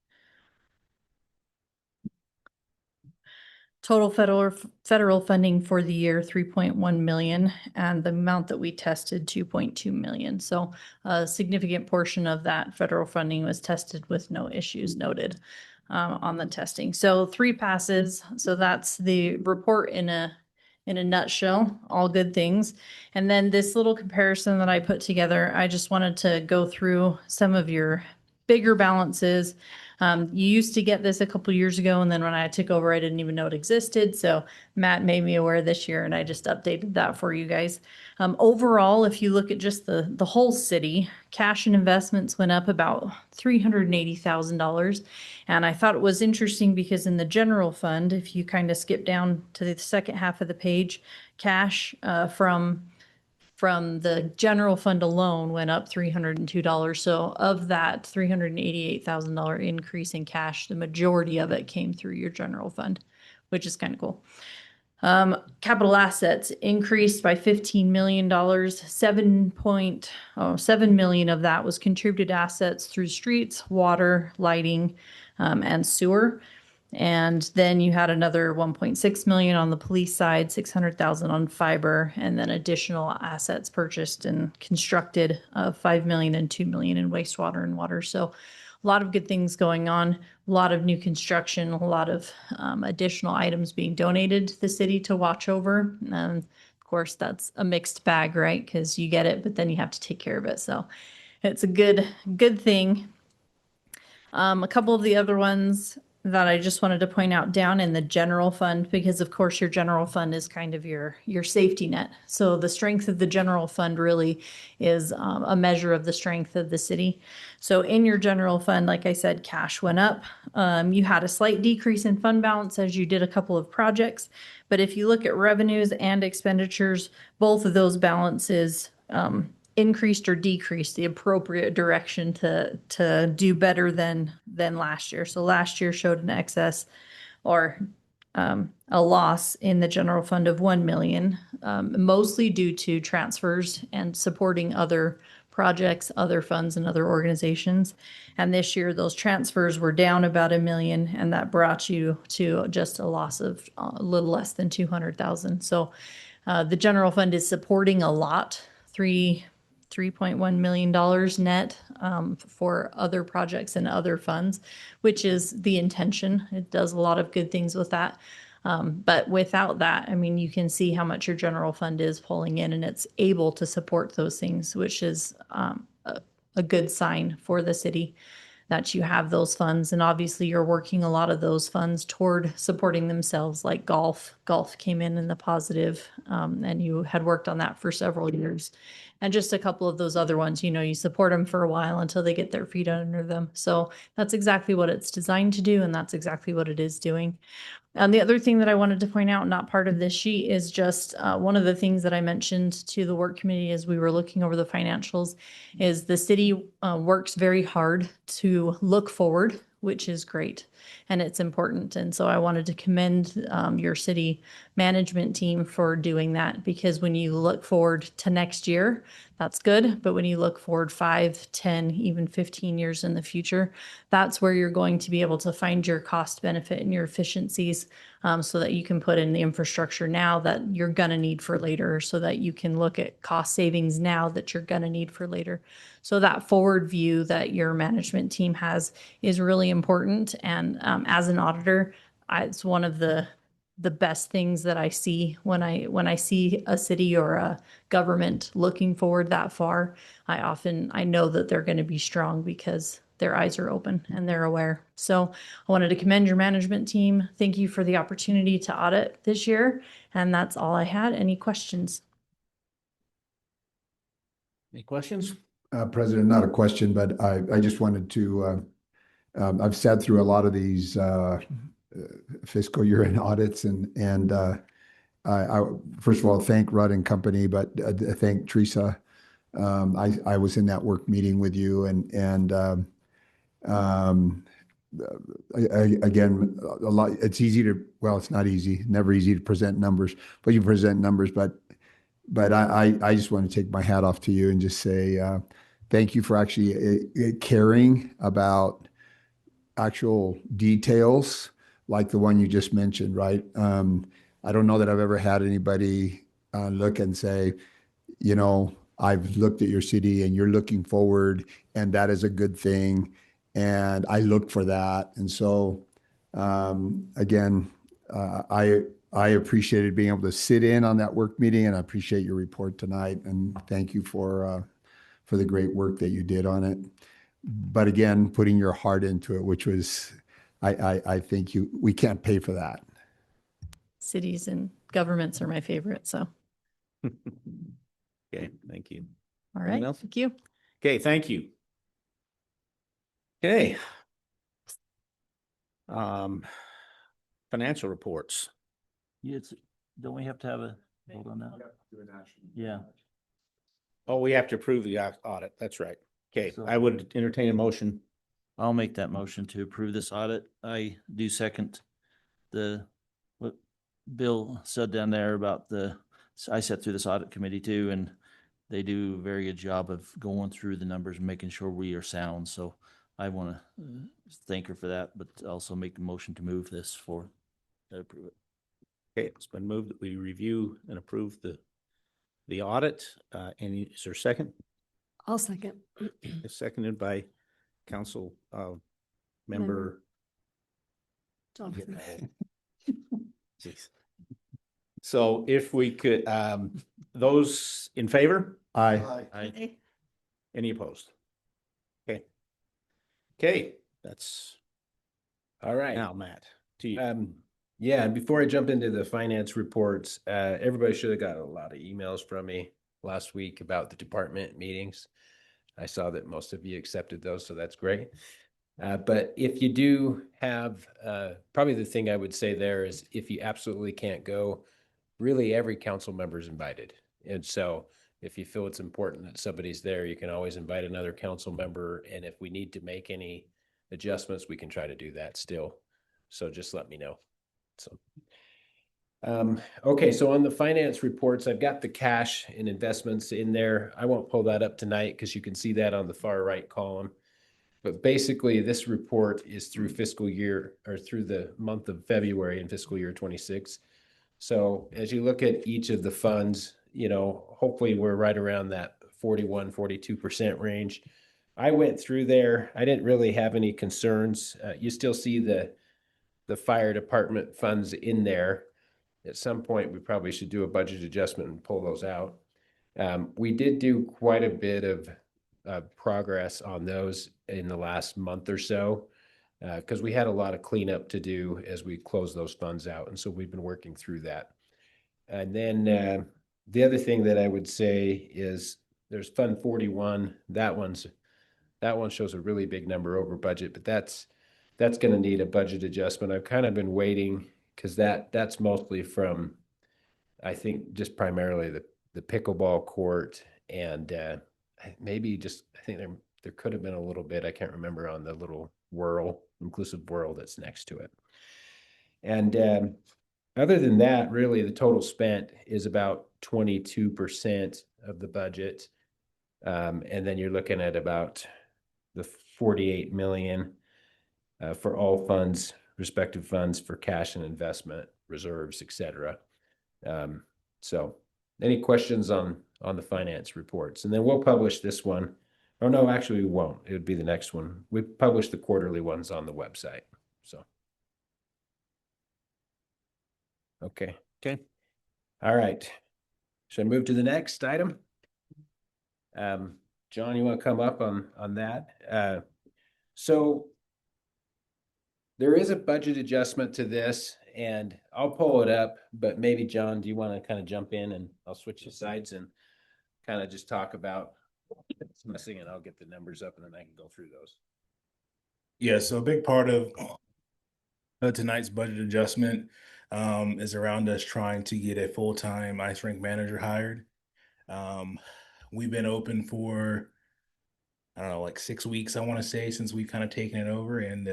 Total federal funding for the year, 3.1 million, and the amount that we tested, 2.2 million. So a significant portion of that federal funding was tested with no issues noted on the testing. So 3 passes. So that's the report in a nutshell, all good things. And then this little comparison that I put together, I just wanted to go through some of your bigger balances. You used to get this a couple years ago, and then when I took over, I didn't even know it existed. So Matt made me aware this year, and I just updated that for you guys. Overall, if you look at just the whole city, cash and investments went up about $380,000. And I thought it was interesting because in the general fund, if you kind of skip down to the second half of the page, cash from the general fund alone went up $302. So of that $388,000 increase in cash, the majority of it came through your general fund, which is kind of cool. Capital assets increased by $15 million. 7.7 million of that was contributed assets through streets, water, lighting, and sewer. And then you had another 1.6 million on the police side, 600,000 on fiber, and then additional assets purchased and constructed of 5 million and 2 million in wastewater and water. So a lot of good things going on, a lot of new construction, a lot of additional items being donated to the city to watch over. And of course, that's a mixed bag, right? Because you get it, but then you have to take care of it. So it's a good thing. A couple of the other ones that I just wanted to point out down in the general fund, because of course your general fund is kind of your safety net. So the strength of the general fund really is a measure of the strength of the city. So in your general fund, like I said, cash went up. You had a slight decrease in fund balance as you did a couple of projects. But if you look at revenues and expenditures, both of those balances increased or decreased the appropriate direction to do better than last year. So last year showed an excess or a loss in the general fund of 1 million, mostly due to transfers and supporting other projects, other funds, and other organizations. And this year, those transfers were down about 1 million, and that brought you to just a loss of a little less than 200,000. So the general fund is supporting a lot, $3.1 million net for other projects and other funds, which is the intention. It does a lot of good things with that. But without that, I mean, you can see how much your general fund is pulling in, and it's able to support those things, which is a good sign for the city that you have those funds. And obviously you're working a lot of those funds toward supporting themselves, like golf. Golf came in the positive, and you had worked on that for several years. And just a couple of those other ones, you support them for a while until they get their feet under them. So that's exactly what it's designed to do, and that's exactly what it is doing. And the other thing that I wanted to point out, not part of this sheet, is just one of the things that I mentioned to the work committee as we were looking over the financials is the city works very hard to look forward, which is great, and it's important. And so I wanted to commend your city management team for doing that, because when you look forward to next year, that's good. But when you look forward 5, 10, even 15 years in the future, that's where you're going to be able to find your cost benefit and your efficiencies, so that you can put in the infrastructure now that you're going to need for later, so that you can look at cost savings now that you're going to need for later. So that forward view that your management team has is really important. And as an auditor, it's one of the best things that I see when I see a city or a government looking forward that far. I know that they're going to be strong because their eyes are open and they're aware. So I wanted to commend your management team. Thank you for the opportunity to audit this year. And that's all I had. Any questions? Any questions? President, not a question, but I just wanted to, I've sat through a lot of these fiscal year end audits, and I first of all thank Rudd and Company, but thank Teresa. I was in that work meeting with you, and again, a lot. It's easy to, well, it's not easy, never easy to present numbers, but you present numbers. But I just want to take my hat off to you and just say thank you for actually caring about actual details like the one you just mentioned, right? I don't know that I've ever had anybody look and say, I've looked at your city and you're looking forward, and that is a good thing. And I look for that. And so, again, I appreciated being able to sit in on that work meeting, and I appreciate your report tonight. And thank you for the great work that you did on it. But again, putting your heart into it, which was, I think we can't pay for that. Cities and governments are my favorite. So, Okay, thank you. all Anything right. else? Thank you. Okay, thank you. Okay. Financial reports. Don't we have to have a vote on that? Yeah. Oh, we have to approve the audit. That's right. Okay, So- I would entertain a motion. I'll make that motion to approve this audit. I do second what Bill said down there about I sat through this audit committee too, and they do a very good job of going through the numbers and making sure we are sound. So I want to thank her for that, but also make a motion to move this for approve it. Okay, it's been moved that we review and approve the audit. Is there a second? I'll second. It's seconded by council member. Johnson. Jeez. So if we could, those in favor? Aye. Aye. Any opposed? Okay. Okay, that's All right. now, Matt, to you. Yeah, and before I jump into the finance reports, everybody should have got a lot of emails from me last week about the department meetings. I saw that most of you accepted those, so that's great. But if you do have, probably the thing I would say there is if you absolutely can't go, really every council member is invited. And so if you feel it's important that somebody's there, you can always invite another council member. And if we need to make any adjustments, we can try to do that still. So just let me know. So, okay, so on the finance reports, I've got the cash and investments in there. I won't pull that up tonight because you can see that on the far right column. But basically, this report is through fiscal year or through the month of February in fiscal year 26. So as you look at each of the funds, hopefully we're right around that 41, 42% range. I went through there. I didn't really have any concerns. You still see the fire department funds in there. At some point, we probably should do a budget adjustment and pull those out. We did do quite a bit of progress on those in the last month or so because we had a lot of cleanup to do as we close those funds out. And so we've been working through that. And then the other thing that I would say is there's Fund 41. That one shows a really big number over budget, but that's going to need a budget adjustment. I've kind of been waiting because that's mostly from, I think, just primarily the pickleball court and maybe just, I think there could have been a little bit, I can't remember, on the little inclusive whirl that's next to it. And other than that, really the total spent is about 22% of the budget. And then you're looking at about the 48 million for all funds, respective funds for cash and investment reserves, etc. So any questions on the finance reports? And then we'll publish this one. Oh, no, actually we won't. It would be the next one. We publish the quarterly ones on the website. So. Okay. Okay. All right. Should I move to the next item? John, you want to come up on that? So there is a budget adjustment to this, and I'll pull it up, but maybe John, do you want to kind of jump in and I'll switch the sides and kind of just talk about what's missing, and I'll get the numbers up and then I can go through those. Yeah, so a big part of tonight's budget adjustment is around us trying to get a full-time ice rink manager hired. We've been open for, I don't know, like 6 weeks, I want to say, since we've kind of taken it over. And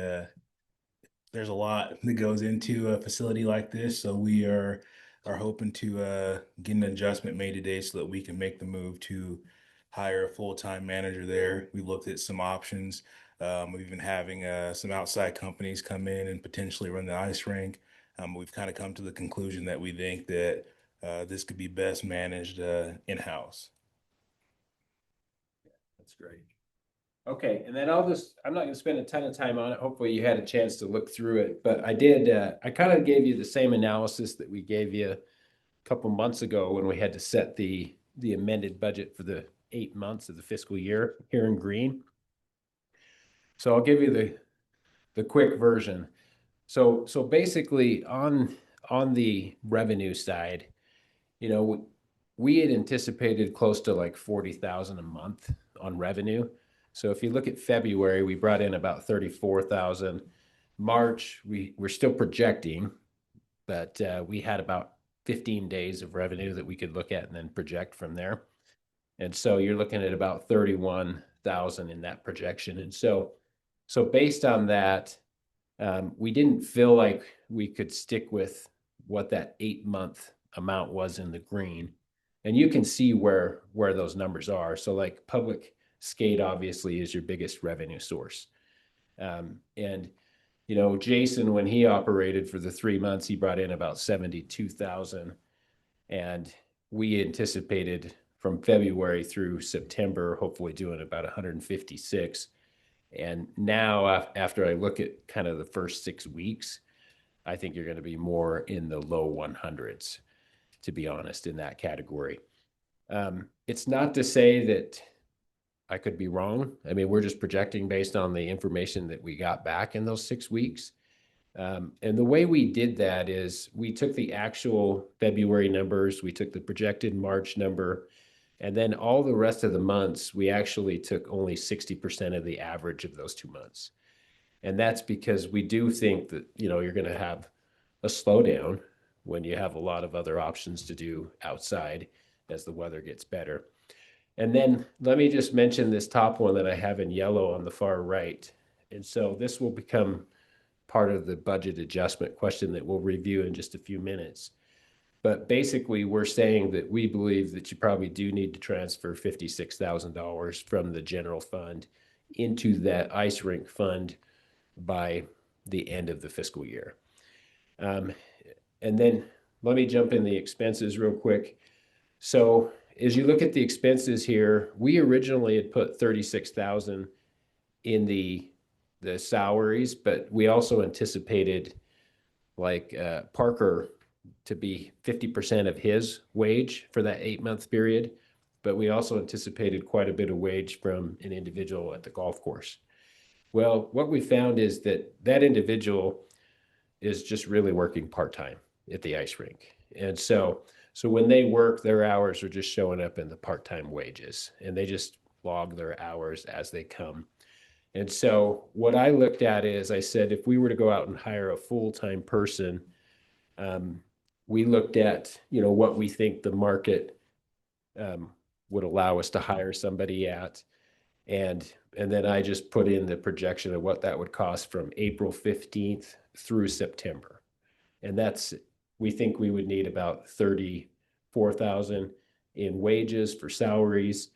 there's a lot that goes into a facility like this. So we are hoping to get an adjustment made today so that we can make the move to hire a full-time manager there. We looked at some options. We've been having some outside companies come in and potentially run the ice rink. We've kind of come to the conclusion that we think that this could be best managed in-house. That's great. Okay, and then I'm not going to spend a ton of time on it. Hopefully you had a chance to look through it, but I did, I kind of gave you the same analysis that we gave you a couple months ago when we had to set the amended budget for the 8 months of the fiscal year here in green. So I'll give you the quick version. So basically on the revenue side, we had anticipated close to like 40,000 a month on revenue. So if you look at February, we brought in about 34,000. March, we're still projecting, but we had about 15 days of revenue that we could look at and then project from there. And so you're looking at about 31,000 in that projection. And so based on that, we didn't feel like we could stick with what that 8-month amount was in the green. And you can see where those numbers are. So like public skate obviously is your biggest revenue source. And you know, Jason, when he operated for the 3 months, he brought in about 72,000. And we anticipated from February through September, hopefully doing about 156. And now after I look at kind of the first 6 weeks, I think you're going to be more in the low 100s, to be honest, in that category. It's not to say that I could be wrong. I mean, we're just projecting based on the information that we got back in those 6 weeks. And the way we did that is we took the actual February numbers, we took the projected March number, and then all the rest of the months, we actually took only 60% of the average of those 2 months. And that's because we do think that, you know, you're going to have a slowdown when you have a lot of other options to do outside as the weather gets better. And then let me just mention this top one that I have in yellow on the far right. And so this will become part of the budget adjustment question that we'll review in just a few minutes. But basically, we're saying that we believe that you probably do need to transfer $56,000 from the general fund into that ice rink fund by the end of the fiscal year. And then let me jump in the expenses real quick. So as you look at the expenses here, we originally had put 36,000 in the salaries, but we also anticipated like Parker to be 50% of his wage for that 8-month period. But we also anticipated quite a bit of wage from an individual at the golf course. Well, what we found is that that individual is just really working part-time at the ice rink. And so when they work, their hours are just showing up in the part-time wages, and they just log their hours as they come. And so what I looked at is I said, if we were to go out and hire a full-time person, we looked at, you know, what we think the market would allow us to hire somebody at. And then I just put in the projection of what that would cost from April 15th through September. And we think we would need about 34,000 in wages for salaries.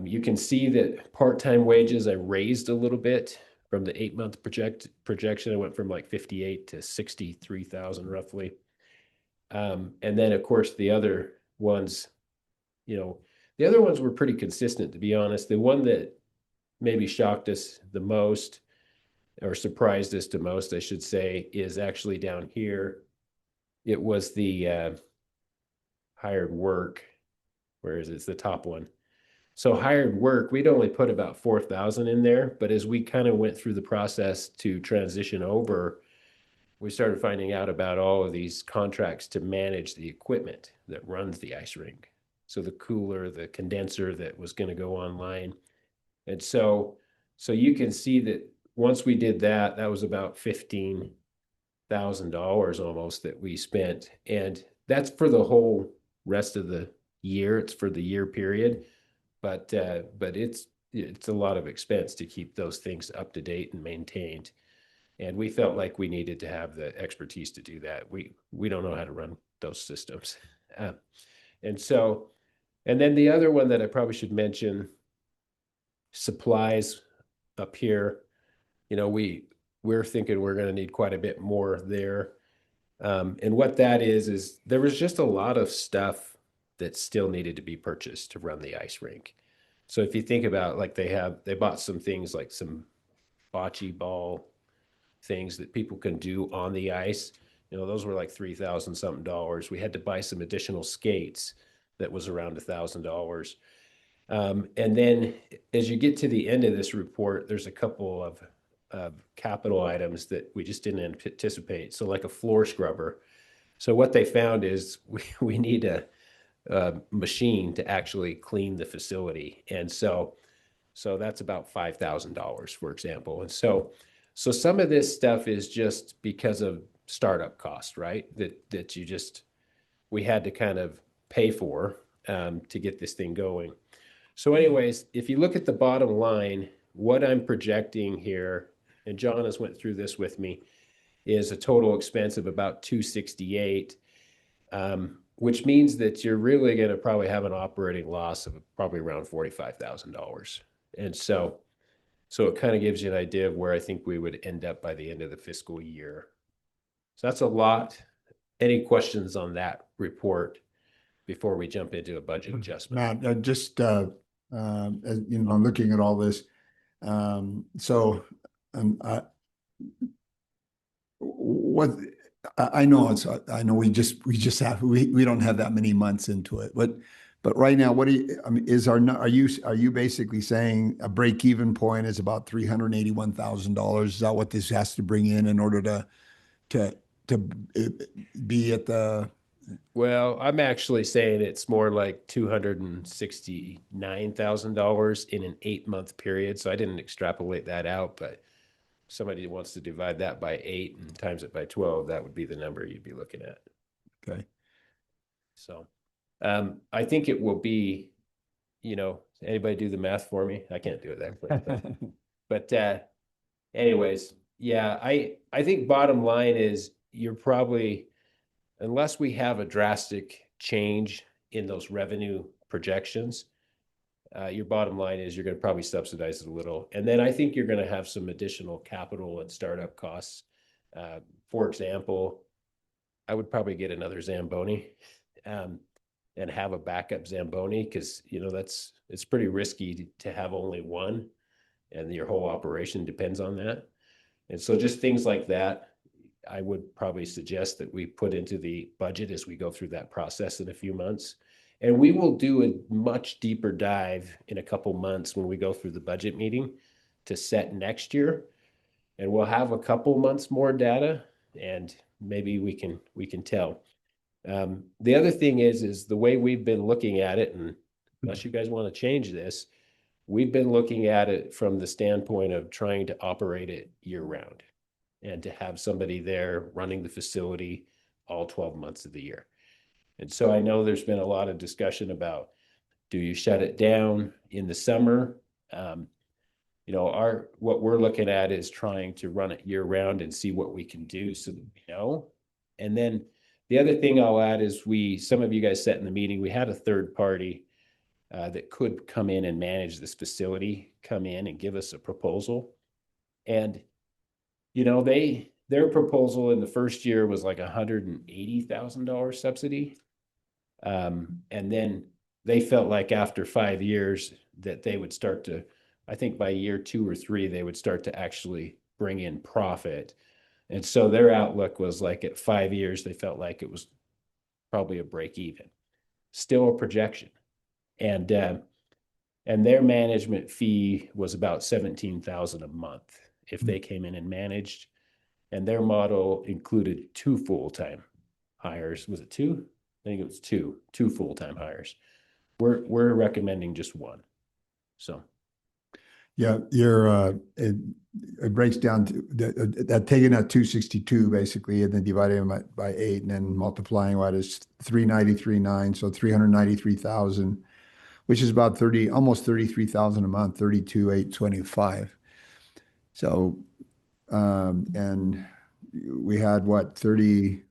You can see that part-time wages I raised a little bit from the 8-month projection. I went from like 58 to 63,000 roughly. And then of course the other ones, you know, the other ones were pretty consistent, to be honest. The one that maybe shocked us the most, or surprised us the most, I should say, is actually down here. It was the hired work. Where is it? It's the top one. So hired work, we'd only put about 4,000 in there, but as we kind of went through the process to transition over, we started finding out about all of these contracts to manage the equipment that runs the ice rink. So the cooler, the condenser that was going to go online. And so you can see that once we did that, that was about $15,000 almost that we spent. And that's for the whole rest of the year. It's for the year period. But it's a lot of expense to keep those things up to date and maintained. And we felt like we needed to have the expertise to do that. We don't know how to run those systems. And then the other one that I probably should mention, supplies up here. You know, we're thinking we're going to need quite a bit more there. And what that is there was just a lot of stuff that still needed to be purchased to run the ice rink. So if you think about, like, they bought some things like some bocce ball things that people can do on the ice. You know, those were like $3,000 something dollars. We had to buy some additional skates that was around $1,000. And then as you get to the end of this report, there's a couple of capital items that we just didn't anticipate. So like a floor scrubber. So what they found is we need a machine to actually clean the facility. And so that's about $5,000, for example. And so some of this stuff is just because of startup cost, right? That we had to kind of pay for to get this thing going. So anyways, if you look at the bottom line, what I'm projecting here, and John has went through this with me, is a total expense of about 268. Which means that you're really going to probably have an operating loss of probably around $45,000. And so it kind of gives you an idea of where I think we would end up by the end of the fiscal year. So that's a lot. Any questions on that report before we jump into a budget adjustment? Matt, as you know, looking at all this, what I know we don't have that many months into it, but right now, what do you, I mean, are you basically saying a break even point is about $381,000? Is that what this has to bring in order to be at the? Well, I'm actually saying it's more like $269,000 in an 8-month period. So I didn't extrapolate that out, but somebody wants to divide that by 8 and times it by 12, that would be the number you'd be looking at. Okay. So, I think it will be, anybody do the math for me? I can't do it that quick. But anyways, yeah, I think bottom line is you're probably, unless we have a drastic change in those revenue projections, your bottom line is you're going to probably subsidize it a little. And then I think you're going to have some additional capital and startup costs. For example, I would probably get another Zamboni and have a backup Zamboni because, it's pretty risky to have only one and your whole operation depends on that. And so just things like that, I would probably suggest that we put into the budget as we go through that process in a few months. And we will do a much deeper dive in a couple months when we go through the budget meeting to set next year. And we'll have a couple months more data and maybe we can tell. The other thing is the way we've been looking at it, and unless you guys want to change this, we've been looking at it from the standpoint of trying to operate it year round and to have somebody there running the facility all 12 months of the year. And so I know there's been a lot of discussion about, do you shut it down in the summer? What we're looking at is trying to run it year round and see what we can do so that we know. And then the other thing I'll add is some of you guys sat in the meeting, we had a third party that could come in and manage this facility, come in and give us a proposal. And, their proposal in the first year was like $180,000 subsidy. And then they felt like after 5 years that they would start to, I think by year 2 or 3, they would start to actually bring in profit. And so their outlook was like at 5 years, they felt like it was probably a break even, still a projection. And their management fee was about $17,000 a month if they came in and managed. And their model included 2 full-time hires. Was it 2? I think it was 2 full-time hires. We're recommending just 1. So. Yeah, it breaks down to that taking that 262 basically, and then dividing them by 8, and then multiplying what is 393.9, so 393,000, which is about almost 33,000 a month, 32,825. So, and we had what 30.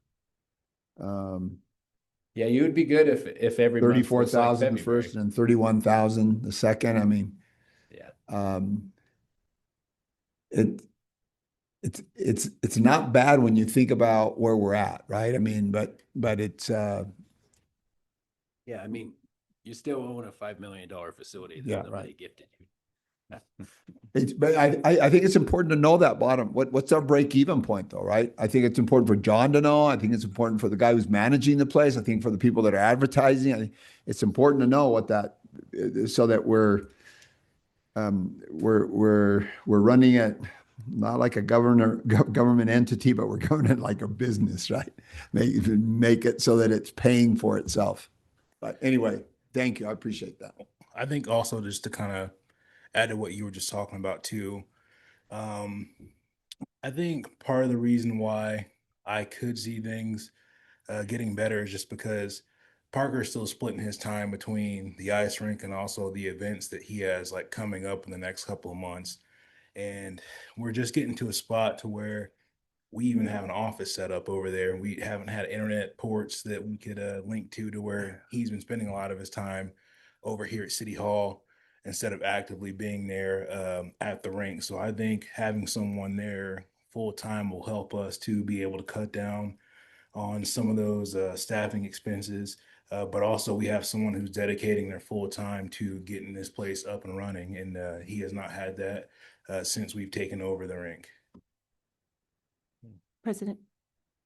Yeah, you would be good if every 34,000 the first and 31,000 the second. I mean, yeah. It's not bad when you think about where we're at, right? I mean, but it's yeah, I mean, you still own a $5 million facility that somebody gifted you. But I think it's important to know that bottom. What's our break even point though, right? I think it's important for John to know. I think it's important for the guy who's managing the place. I think for the people that are advertising, I think it's important to know what that, so that we're running it not like a government entity, but we're government like a business, right? Make it so that it's paying for itself. But anyway, thank you. I appreciate that. I think also just to kind of add to what you were just talking about too, I think part of the reason why I could see things getting better is just because Parker's still splitting his time between the ice rink and also the events that he has like coming up in the next couple of months. And we're just getting to a spot to where We even have an office set up over there. We haven't had internet ports that we could link to where he's been spending a lot of his time over here at City Hall instead of actively being there at the rink. So I think having someone there full time will help us to be able to cut down on some of those staffing expenses. But also we have someone who's dedicating their full time to getting this place up and running. And he has not had that since we've taken over the rink. President,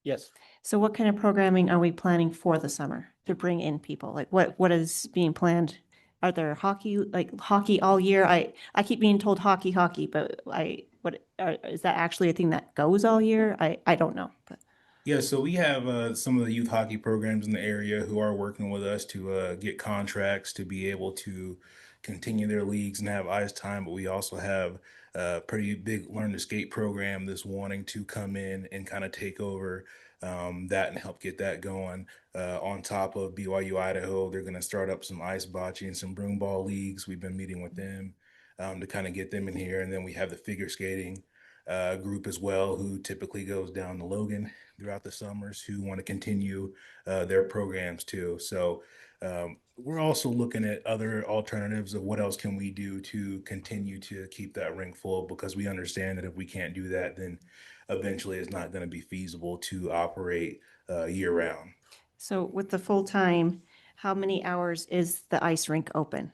Yes. so what kind of programming are we planning for the summer to bring in people? Like what is being planned? Are there hockey all year? I keep being told hockey, but is that actually a thing that goes all year? I don't know, but. Yeah, so we have some of the youth hockey programs in the area who are working with us to get contracts to be able to continue their leagues and have ice time. But we also have a pretty big learn to skate program that's wanting to come in and kind of take over that and help get that going. On top of BYU Idaho, they're going to start up some ice bocce and some broom ball leagues. We've been meeting with them to kind of get them in here. And then we have the figure skating group as well, who typically goes down to Logan throughout the summers, who want to continue their programs too. So we're also looking at other alternatives of what else can we do to continue to keep that rink full, because we understand that if we can't do that, then eventually it's not going to be feasible to operate year round. So with the full time, how many hours is the ice rink open?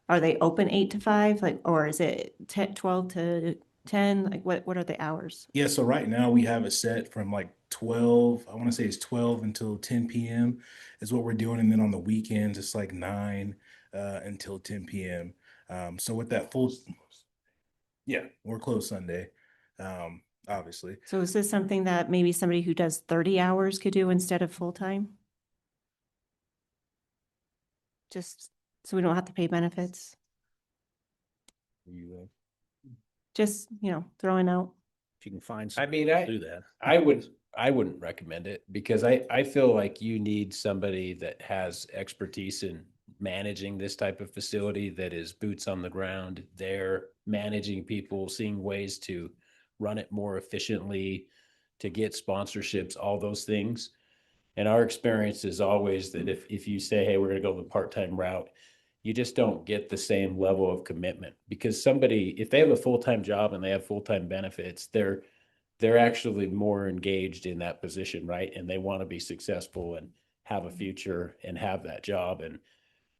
Are they open 8 to 5, or is it 12 to 10? Like what are the hours? Yeah, so right now we have it set from like 12, I want to say it's 12 until 10 p.m. is what we're doing. And then on the weekends, it's like 9 until 10 p.m. So with that full, yeah, we're closed Sunday, obviously. So is this something that maybe somebody who does 30 hours could do instead of full time? Just so we don't have to pay benefits? Just, throwing out. If you can find I some, mean, do that. I wouldn't recommend it, because I feel like you need somebody that has expertise in managing this type of facility, that is boots on the ground. They're managing people, seeing ways to run it more efficiently, to get sponsorships, all those things. And our experience is always that if you say, hey, we're going to go the part-time route, you just don't get the same level of commitment, because somebody, if they have a full-time job and they have full-time benefits, they're actually more engaged in that position, right? And they want to be successful and have a future and have that job. And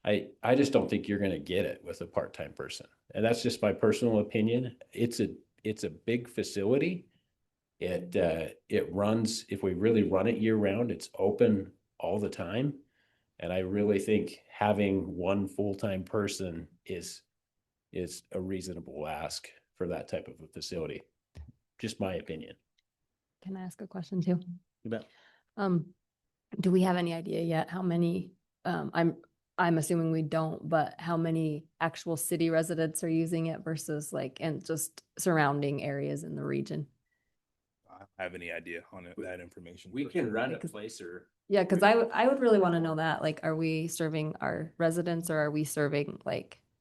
I just don't think you're going to get it with a part-time person. And that's just my personal opinion. It's a big facility. It runs, if we really run it year round, it's open all the time. And I really think having one full-time person is a reasonable ask for that type of a facility. Just my opinion. Can I ask a question too? You bet. Do we have any idea yet how many, I'm assuming we don't, but how many actual city residents are using it versus and just surrounding areas in the region? I don't have any idea on that information. We can run a placer. Yeah, because I would really want to know that. Are we serving our residents, or are we serving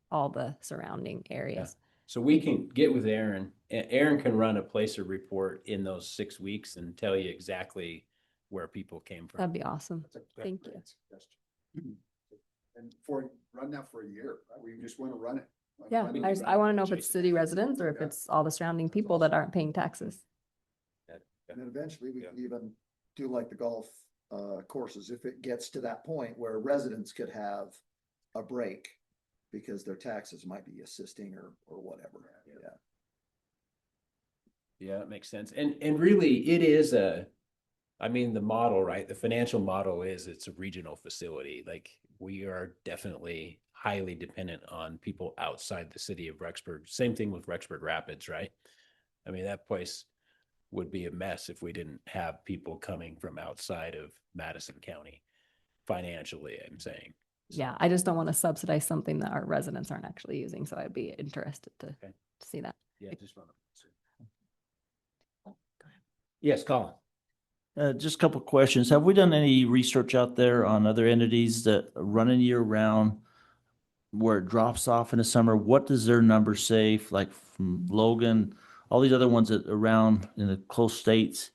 all the surrounding areas? So we can get with Aaron. Aaron can run a placer report in those 6 weeks and tell you exactly where people came from. That'd be awesome. Thank you. And run that for a year, right? We just want to run it. Yeah, I want to know if it's city residents or if it's all the surrounding people that aren't paying taxes. And then eventually we can even do like the golf courses, if it gets to that point where residents could have a break because their taxes might be assisting or whatever. Yeah. Yeah, that makes sense. And really it is the model, right? The financial model is it's a regional facility. We are definitely highly dependent on people outside the city of Rexburg. Same thing with Rexburg Rapids, right? I mean, that place would be a mess if we didn't have people coming from outside of Madison County financially, I'm saying. Yeah, I just don't want to subsidize something that our residents aren't actually using. So I'd be interested to see that. Yeah, just run Yes, Colin. Just a couple of questions. Have we done any research out there on other entities that run a year round where it drops off in the summer? What does their number say? Like from Logan, all these other ones that around in the close states,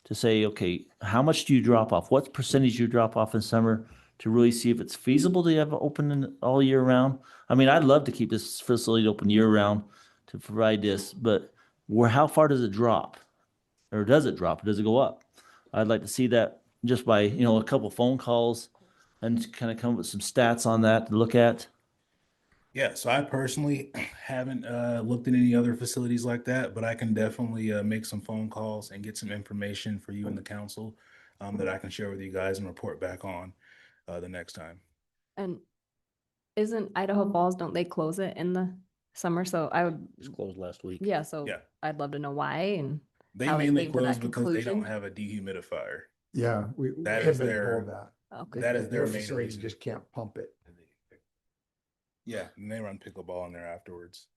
to say, okay, how much do you drop off? What percentage do you drop off in summer to really see if it's feasible to have it open all year round? I mean, I'd love to keep this facility open year round to provide this, but how far does it drop? Or does it drop? Or does it go up? I'd like to see that just by, a couple phone calls and kind of come up with some stats on that to look at. Yeah, so I personally haven't looked at any other facilities like that, but I can definitely make some phone calls and get some information for you and the council that I can share with you guys and report back on the next time. And isn't Idaho Falls, don't they close it in the summer? So I would, It was closed last week. yeah, so Yeah. I'd love to know why and They how they mainly came to that close because they don't conclusion. have a dehumidifier. Yeah, we That have is been their- told that. Okay. That is their main facility reason. just can't pump it. Yeah, and they run pickleball in there afterwards.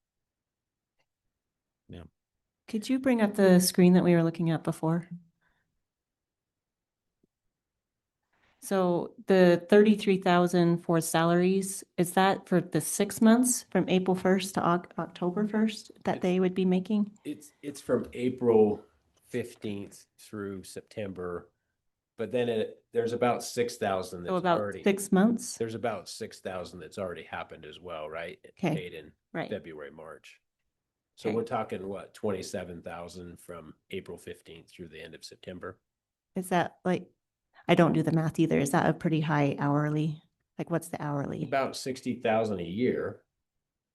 Could you bring up the screen that we were looking at before? So the 33,000 for salaries, is that for the 6 months from April 1st to October 1st that they would be making? It's from April 15th through September, but then there's about 6,000 So that's about already, 6 months? there's about 6,000 that's already happened as well, right? Okay. Paid in Right. February, March. So Okay. we're talking what, 27,000 from April 15th through the end of September? Is that like, I don't do the math either. Is that a pretty high hourly? Like what's the hourly? About 60,000 a year,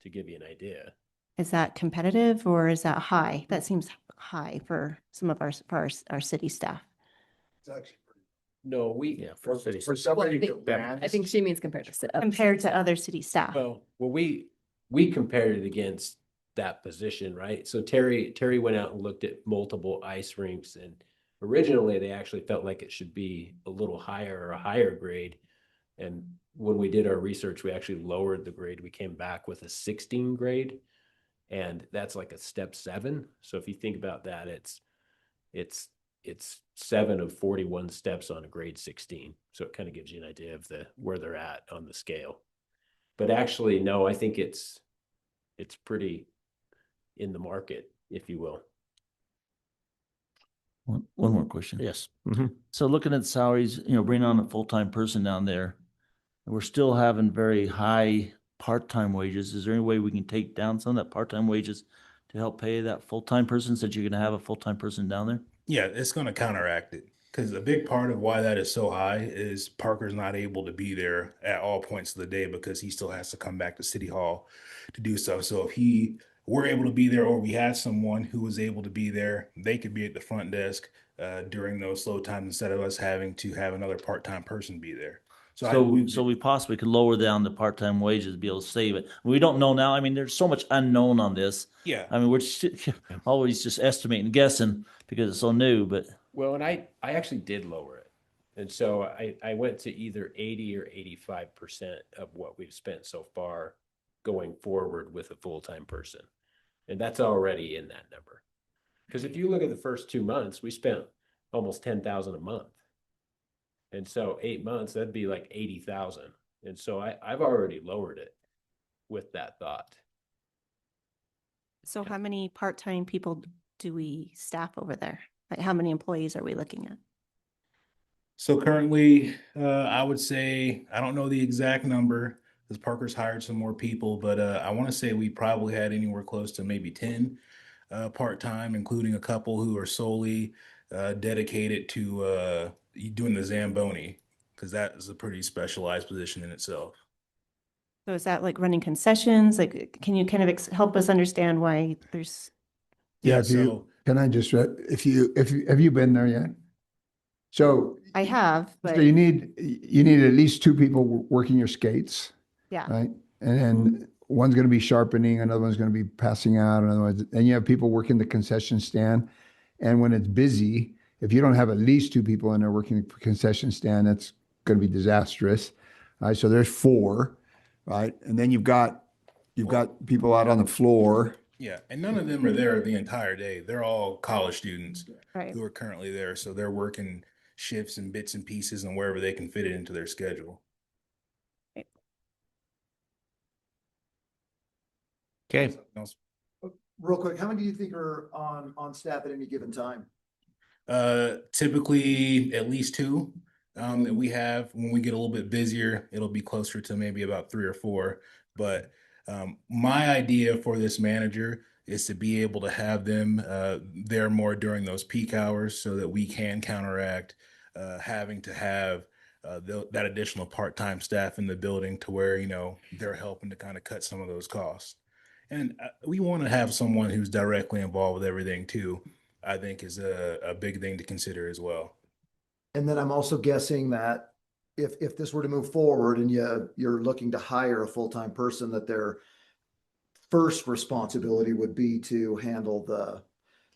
to give you an idea. Is that competitive or is that high? That seems high for some of our city staff. It's actually No, we, Yeah, for city. for somebody Well, I think she means compared to. Compared to other city staff. well, we compared it against that position, right? So Terry went out and looked at multiple ice rinks, and originally they actually felt like it should be a little higher or a higher grade. And when we did our research, we actually lowered the grade. We came back with a 16 grade, and that's like a step 7. So if you think about that, it's 7 of 41 steps on a grade 16. So it kind of gives you an idea of where they're at on the scale. But actually, no, I think it's pretty in the market, if you will. One more question. Yes. So looking at salaries, bringing on a full-time person down there, and we're still having very high part-time wages. Is there any way we can take down some of that part-time wages to help pay that full-time person since you're going to have a full-time person down there? Yeah, it's going to counteract it because a big part of why that is so high is Parker's not able to be there at all points of the day because he still has to come back to City Hall to do stuff. So if he were able to be there, or we had someone who was able to be there, they could be at the front desk during those slow times instead of us having to have another part-time person be there. So we possibly could lower down the part-time wages to be able to save it. We don't know now. I mean, there's so much unknown on this. Yeah. I mean, we're always just estimating and guessing because it's so new, but. Well, and I actually did lower it. And so I went to either 80 or 85% of what we've spent so far going forward with a full-time person. And that's already in that number. Because if you look at the first 2 months, we spent almost 10,000 a month. And so 8 months, that'd be like 80,000. And so I've already lowered it with that thought. So how many part-time people do we staff over there? Like how many employees are we looking at? So currently, I would say, I don't know the exact number because Parker's hired some more people, but I want to say we probably had anywhere close to maybe 10 part-time, including a couple who are solely dedicated to doing the Zamboni, because that is a pretty specialized position in itself. So is that like running concessions? Like, can you kind of help us understand why there's? Yeah, so can I just, have you been there yet? So. I have, So but you need at least 2 people working your skates, yeah. right? And then one's going to be sharpening, another one's going to be passing out, another one, and you have people working the concession stand. And when it's busy, if you don't have at least 2 people in there working the concession stand, that's going to be disastrous. Right? So there's 4, right? And then you've got people out on the floor. Yeah, and none of them are there the entire day. They're all college students Right. who are currently there. So they're working shifts and bits and pieces and wherever they can fit it into their schedule. Okay. Real quick, how many do you think are on staff at any given time? Typically at least two that we have. When we get a little bit busier, it'll be closer to maybe about 3 or 4. But my idea for this manager is to be able to have them there more during those peak hours so that we can counteract having to have that additional part-time staff in the building to where, they're helping to kind of cut some of those costs. And we want to have someone who's directly involved with everything too. I think is a big thing to consider as well. And then I'm also guessing that if this were to move forward and you're looking to hire a full-time person, that their first responsibility would be to handle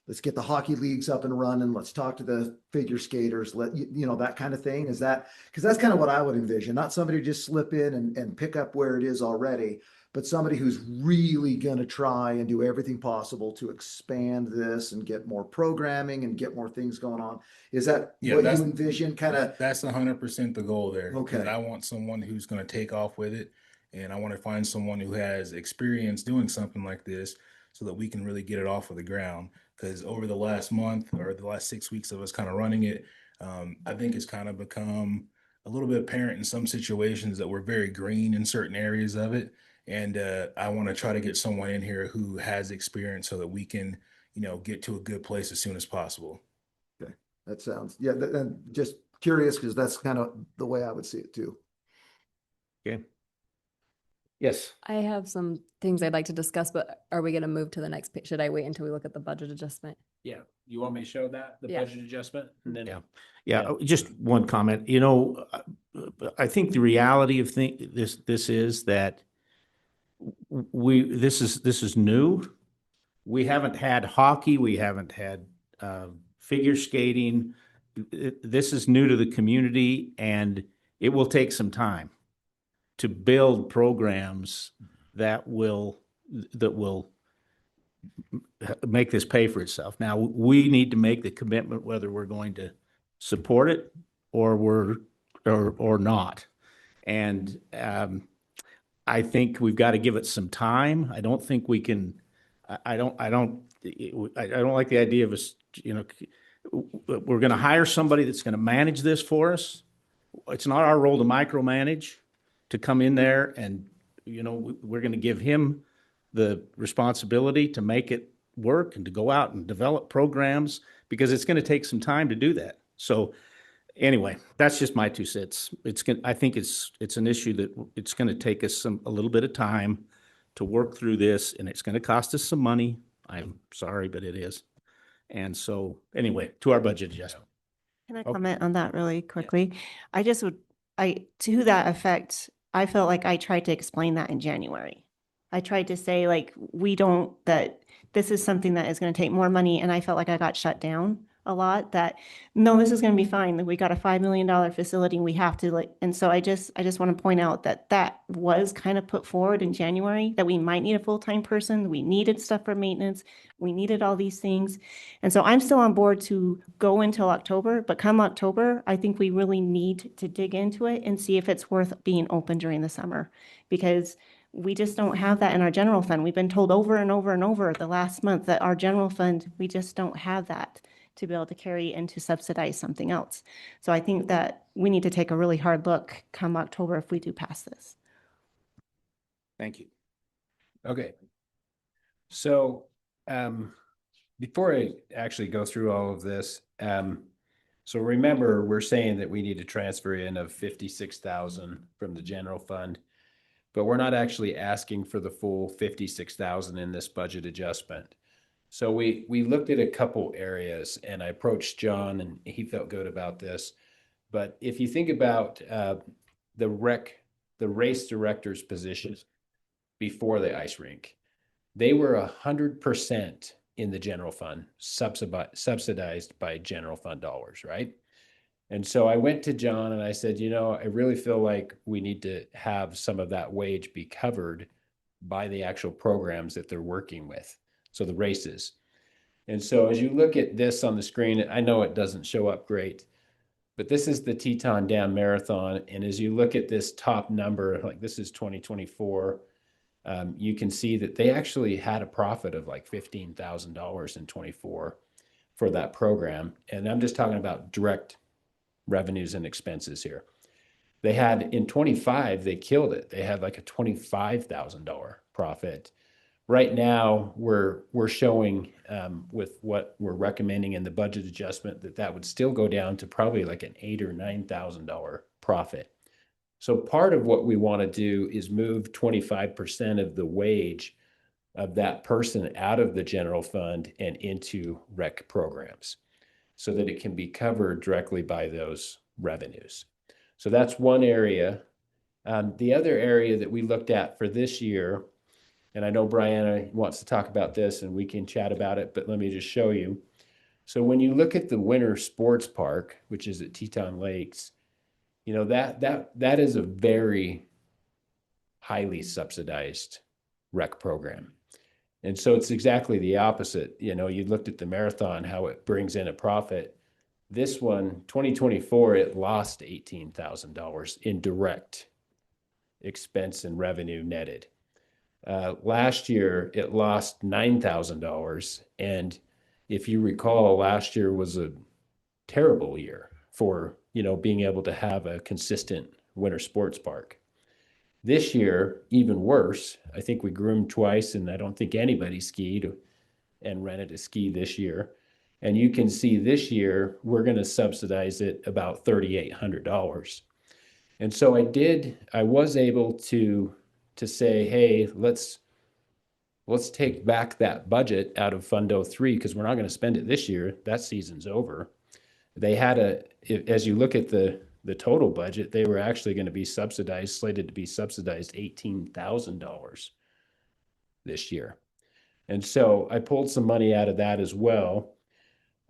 let's get the hockey leagues up and running. Let's talk to the figure skaters, that kind of thing. Is that, because that's kind of what I would envision, not somebody just slip in and pick up where it is already, but somebody who's really going to try and do everything possible to expand this and get more programming and get more things going on. Is that what you envision? That's 100% the goal there. Okay. I want someone who's going to take off with it. And I want to find someone who has experience doing something like this so that we can really get it off of the ground. Because over the last month or the last 6 weeks of us kind of running it, I think it's kind of become a little bit apparent in some situations that we're very green in certain areas of it. And I want to try to get someone in here who has experience so that we can, get to a good place as soon as possible. Okay, that sounds, and just curious because that's kind of the way I would see it too. Okay. Yes. I have some things I'd like to discuss, but are we going to move to the next page? Should I wait until we look at the budget adjustment? Yeah. You want me to show that, the Yeah. budget adjustment? And then, Yeah, just one comment. I think the reality of this is that this is new. We haven't had hockey. We haven't had figure skating. This is new to the community, and it will take some time to build programs that will make this pay for itself. Now, we need to make the commitment whether we're going to support it or not. And I think we've got to give it some time. I don't think we can. I don't like the idea of us. We're going to hire somebody that's going to manage this for us. It's not our role to micromanage, to come in there and, we're going to give him the responsibility to make it work and to go out and develop programs because it's going to take some time to do that. So anyway, that's just my 2 cents. I think it's an issue that it's going to take us a little bit of time to work through this, and it's going to cost us some money. I'm sorry, but it is. And so anyway, to our budget adjustment. Can I comment on that really quickly? To that effect, I felt like I tried to explain that in January. I tried to say that this is something that is going to take more money. And I felt like I got shut down a lot, that no, this is going to be fine. We got a $5 million facility and we have to and so I just want to point out that was kind of put forward in January, that we might need a full-time person. We needed stuff for maintenance. We needed all these things. And so I'm still on board to go until October, but come October, I think we really need to dig into it and see if it's worth being open during the summer, because we just don't have that in our general fund. We've been told over and over and over the last month that our general fund, we just don't have that to be able to carry and to subsidize something else. So I think that we need to take a really hard look come October if we do pass this. Thank you. okay. So, before I actually go through all of this, so remember, we're saying that we need to transfer in of 56,000 from the general fund, but we're not actually asking for the full 56,000 in this budget adjustment. So we looked at a couple areas, and I approached John and he felt good about this. But if you think about the race director's positions before the ice rink, they were 100% in the general fund, subsidized by general fund dollars, right? And so I went to John and I said, I really feel like we need to have some of that wage be covered by the actual programs that they're working with. So the races. And so as you look at this on the screen, I know it doesn't show up great, but this is the Teton Dam Marathon. And as you look at this top number, like this is 2024, you can see that they actually had a profit of like $15,000 in 24. for that program. And I'm just talking about direct revenues and expenses here. They had in 25, they killed it. They had like a $25,000 profit. Right now, we're showing with what we're recommending in the budget adjustment that would still go down to probably like an $8,000 or $9,000 profit. So part of what we want to do is move 25% of the wage of that person out of the general fund and into rec programs so that it can be covered directly by those revenues. So that's one area. The other area that we looked at for this year, and I know Brianna wants to talk about this and we can chat about it, but let me just show you. So when you look at the winter sports park, which is at Teton Lakes, you know, that is a very highly subsidized rec program. And so it's exactly the opposite. You know, you looked at the marathon, how it brings in a profit. This one, 2024, it lost $18,000 in direct expense and revenue netted. Last year, it lost $9,000. And if you recall, last year was a terrible year for, you know, being able to have a consistent winter sports park. This year, even worse. I think we groomed twice, and I don't think anybody skied and rented a ski this year. And you can see this year, we're going to subsidize it about $3,800. And so I was able to say, hey, let's take back that budget out of Fund 03 because we're not going to spend it this year. That season's over. They had as you look at the total budget, they were actually going to be slated to be subsidized $18,000 this year. And so I pulled some money out of that as well.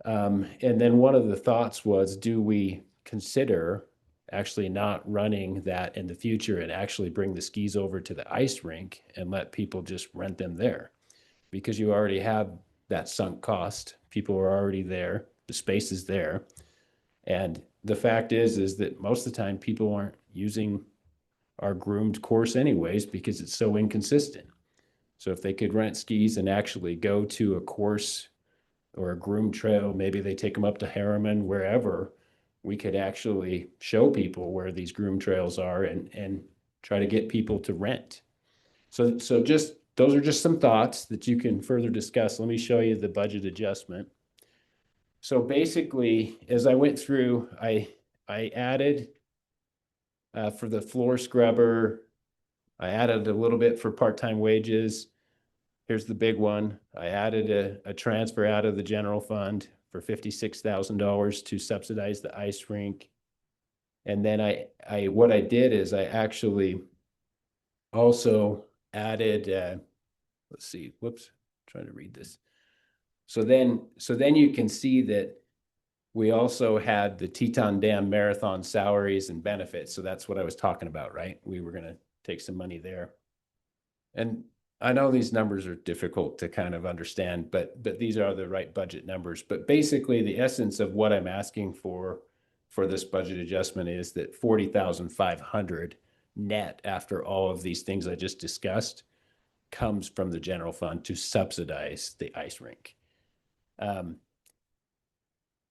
And then one of the thoughts was, do we consider actually not running that in the future and actually bring the skis over to the ice rink and let people just rent them there? Because you already have that sunk cost. People are already there. The space is there. And the fact is that most of the time people aren't using our groomed course anyways because it's so inconsistent. So if they could rent skis and actually go to a course or a groomed trail, maybe they take them up to Harriman, wherever, we could actually show people where these groomed trails are and try to get people to rent. So just those are just some thoughts that you can further discuss. Let me show you the budget adjustment. So basically, as I went through, I added for the floor scrubber, I added a little bit for part-time wages. Here's the big one. I added a transfer out of the general fund for $56,000 to subsidize the ice rink. And then what I did is I actually also added, let's see, whoops, trying to read this. So then you can see that we also had the Teton Dam Marathon salaries and benefits. So that's what I was talking about, right? We were going to take some money there. And I know these numbers are difficult to kind of understand, but these are the right budget numbers. But basically the essence of what I'm asking for this budget adjustment is that 40,500 net after all of these things I just discussed comes from the general fund to subsidize the ice rink. And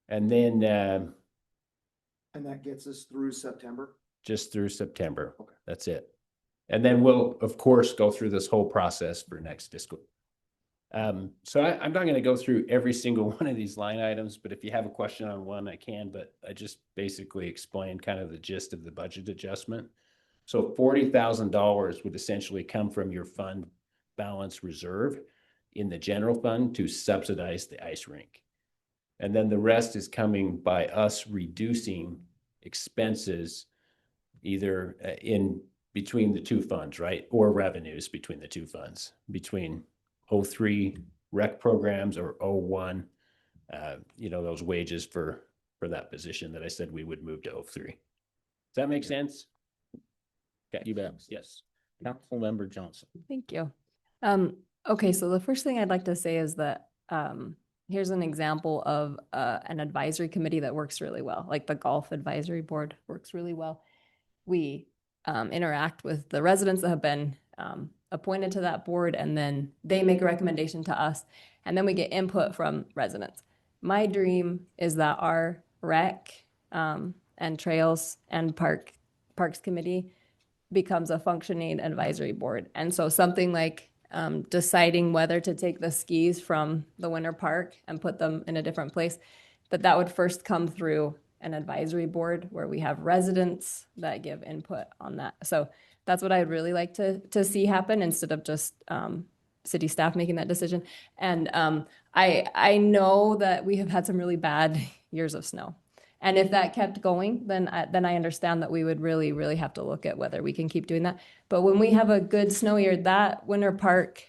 then And that gets us through September? Just through September. Okay. That's it. And then we'll, of course, go through this whole process for next fiscal. So I'm not going to go through every single one of these line items, but if you have a question on one, I can, but I just basically explained kind of the gist of the budget adjustment. So $40,000 would essentially come from your fund balance reserve in the general fund to subsidize the ice rink. And then the rest is coming by us reducing expenses either in between the two funds, right? Or revenues between the two funds, between 03 rec programs or 01, those wages for that position that I said we would move to 03. Does that make sense? Okay. You bet. Yes. Councilmember Johnson. Thank you. Okay, so the first thing I'd like to say is that here's an example of an advisory committee that works really well. Like the Golf Advisory Board works really well. We interact with the residents that have been appointed to that board, and then they make a recommendation to us, and then we get input from residents. my dream is that our rec and trails and parks committee becomes a functioning advisory board. And so something like deciding whether to take the skis from the winter park and put them in a different place, that would first come through an advisory board where we have residents that give input on that. So that's what I'd really like to see happen instead of just city staff making that decision. And I know that we have had some really bad years of snow. And if that kept going, then I understand that we would really, really have to look at whether we can keep doing that. But when we have a good snow year, that winter park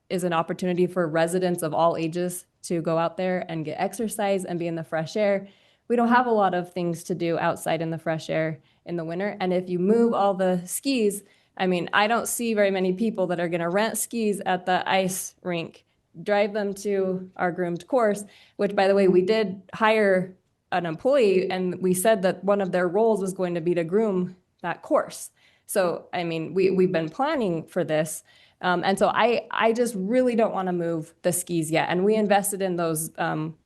is an opportunity for residents of all ages to go out there and get exercise and be in the fresh air. We don't have a lot of things to do outside in the fresh air in the winter. And if you move all the skis, I mean, I don't see very many people that are going to rent skis at the ice rink, drive them to our groomed course, which, by the way, we did hire an employee and we said that one of their roles was going to be to groom that course. So, I mean, we've been planning for this. And so I just really don't want to move the skis yet. And we invested in those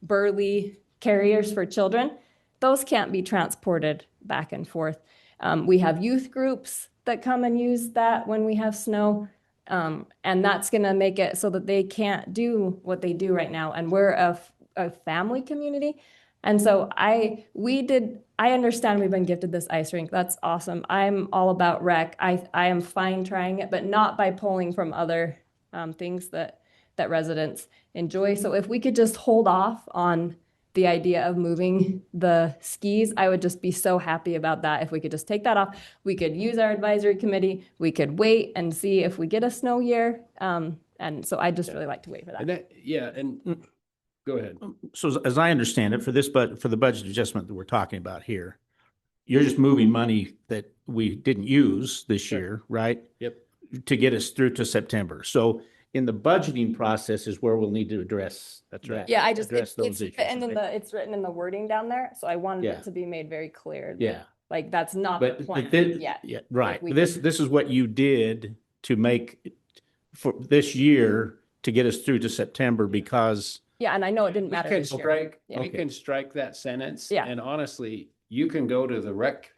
burly carriers for children. Those can't be transported back and forth. We have youth groups that come and use that when we have snow. And that's going to make it so that they can't do what they do right now. And we're a family community. And so I understand we've been gifted this ice rink. That's awesome. I'm all about rec. I am fine trying it, but not by pulling from other things that residents enjoy. So if we could just hold off on the idea of moving the skis, I would just be so happy about that. If we could just take that off, we could use our advisory committee. We could wait and see if we get a snow year. And so I just really like to wait for that. And go ahead. So as I understand it, for the budget adjustment that we're talking about here, you're just moving money that we didn't use this year, right? Yep. To get us through to September. So in the budgeting process is where we'll need to address. That's right. Yeah, I just, address those it's issues. written in it's written in the wording down there. So I wanted Yeah. it to be made very clear. Yeah. Like that's not the plan yet. Yeah, right. we This is what you did to make for this year to get us through to September because Yeah, and I know it didn't We matter can this year. strike, Yeah. we can strike that sentence. Yeah. And honestly, you can go to the rec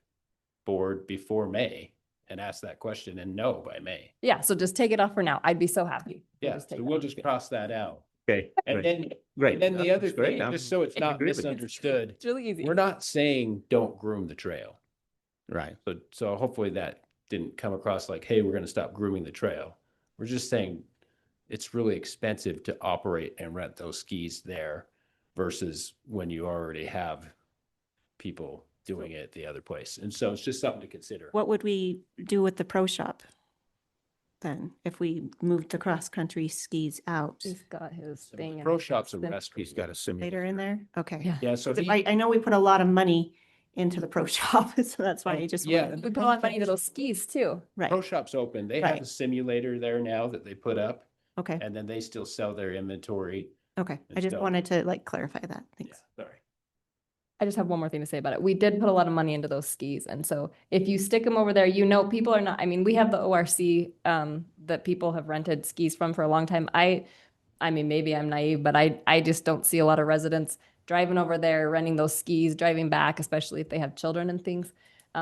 board before May and ask that question and know by May. Yeah, so just take it off for now. I'd be so happy. Yeah, Just take so it we'll off. just cross that out. okay, And great. then, Great. and then the other That's great. thing, I'm- just so it's I not agree with you. misunderstood, It's really easy. we're not saying don't groom the trail. Right. So hopefully that didn't come across like, hey, we're going to stop grooming the trail. We're just saying it's really expensive to operate and rent those skis there versus when you already have people doing it the other place. And so it's just something to consider. What would we do with the pro shop then, if we moved the cross-country skis out He's got his So thing. the and Pro it's shop's a been- rest. He's got a simulator. later in there? Okay. Yeah. Yeah, so he, I know we put a lot of money into the pro shop, so that's why I just yeah, wanted. We put a lot of money into those skis too. Right, Pro shop's open. They have Right. a simulator there now that they put up okay, and then they still sell their inventory. okay. I and just stuff. wanted to like clarify that. Yeah, Thanks. sorry. I just have one more thing to say about it. We did put a lot of money into those skis. And so if you stick them over there, people are not, I mean, we have the ORC that people have rented skis from for a long time. I mean, maybe I'm naive, but I just don't see a lot of residents driving over there, renting those skis, driving back, especially if they have children and things.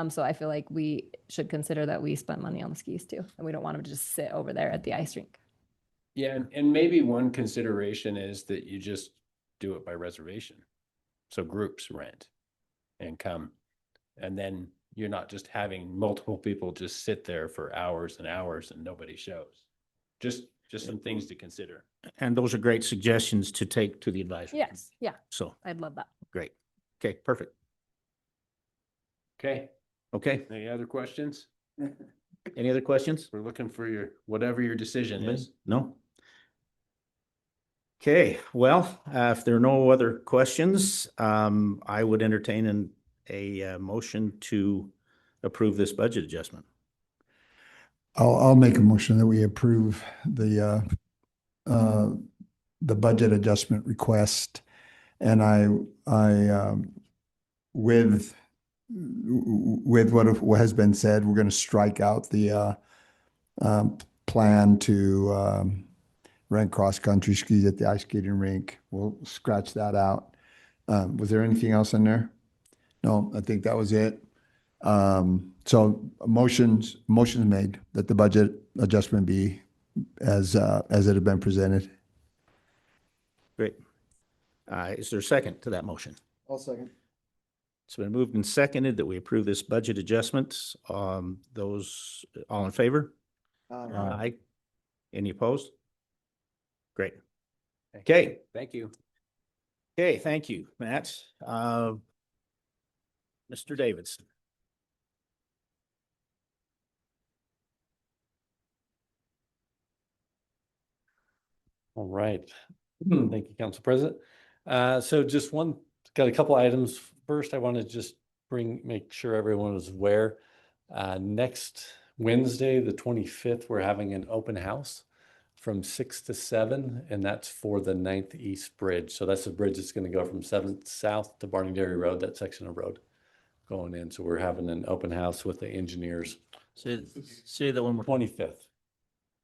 So I feel like we should consider that we spent money on the skis too. And we don't want them to just sit over there at the ice rink. Yeah, and maybe one consideration is that you just do it by reservation. So groups rent and come, and then you're not just having multiple people just sit there for hours and hours and nobody shows. Just some things to consider. And those are great suggestions to take to the advisory. Yes. Yeah. So, I'd love that. great. Okay, perfect. Okay, Okay, any other questions? any other questions? We're looking for whatever your decision is. No? Okay, well, if there are no other questions, I would entertain a motion to approve this budget adjustment. I'll make a motion that we approve the budget adjustment request. And with what has been said, we're going to strike out the plan to rent cross-country skis at the ice skating rink. We'll scratch that out. Was there anything else in there? No, I think that was it. So motions made that the budget adjustment be as it had been presented. Great. Is there a second to that motion? I'll second. It's been moved and seconded that we approve this budget adjustment. Those all in favor? Aye. Any opposed? Great. Okay. Thank you. Okay, thank you, Matt. Mr. Davidson. All right. Thank you, Council President. So just got a couple items. First, I want to just make sure everyone is aware. Next Wednesday, the 25th, we're having an open house from 6 to 7, and that's for the 9th East Bridge. So that's the bridge that's going to go from 7th South to Barney Dairy Road, that section of road going in. So we're having an open house with the engineers. Say that one more. 25th.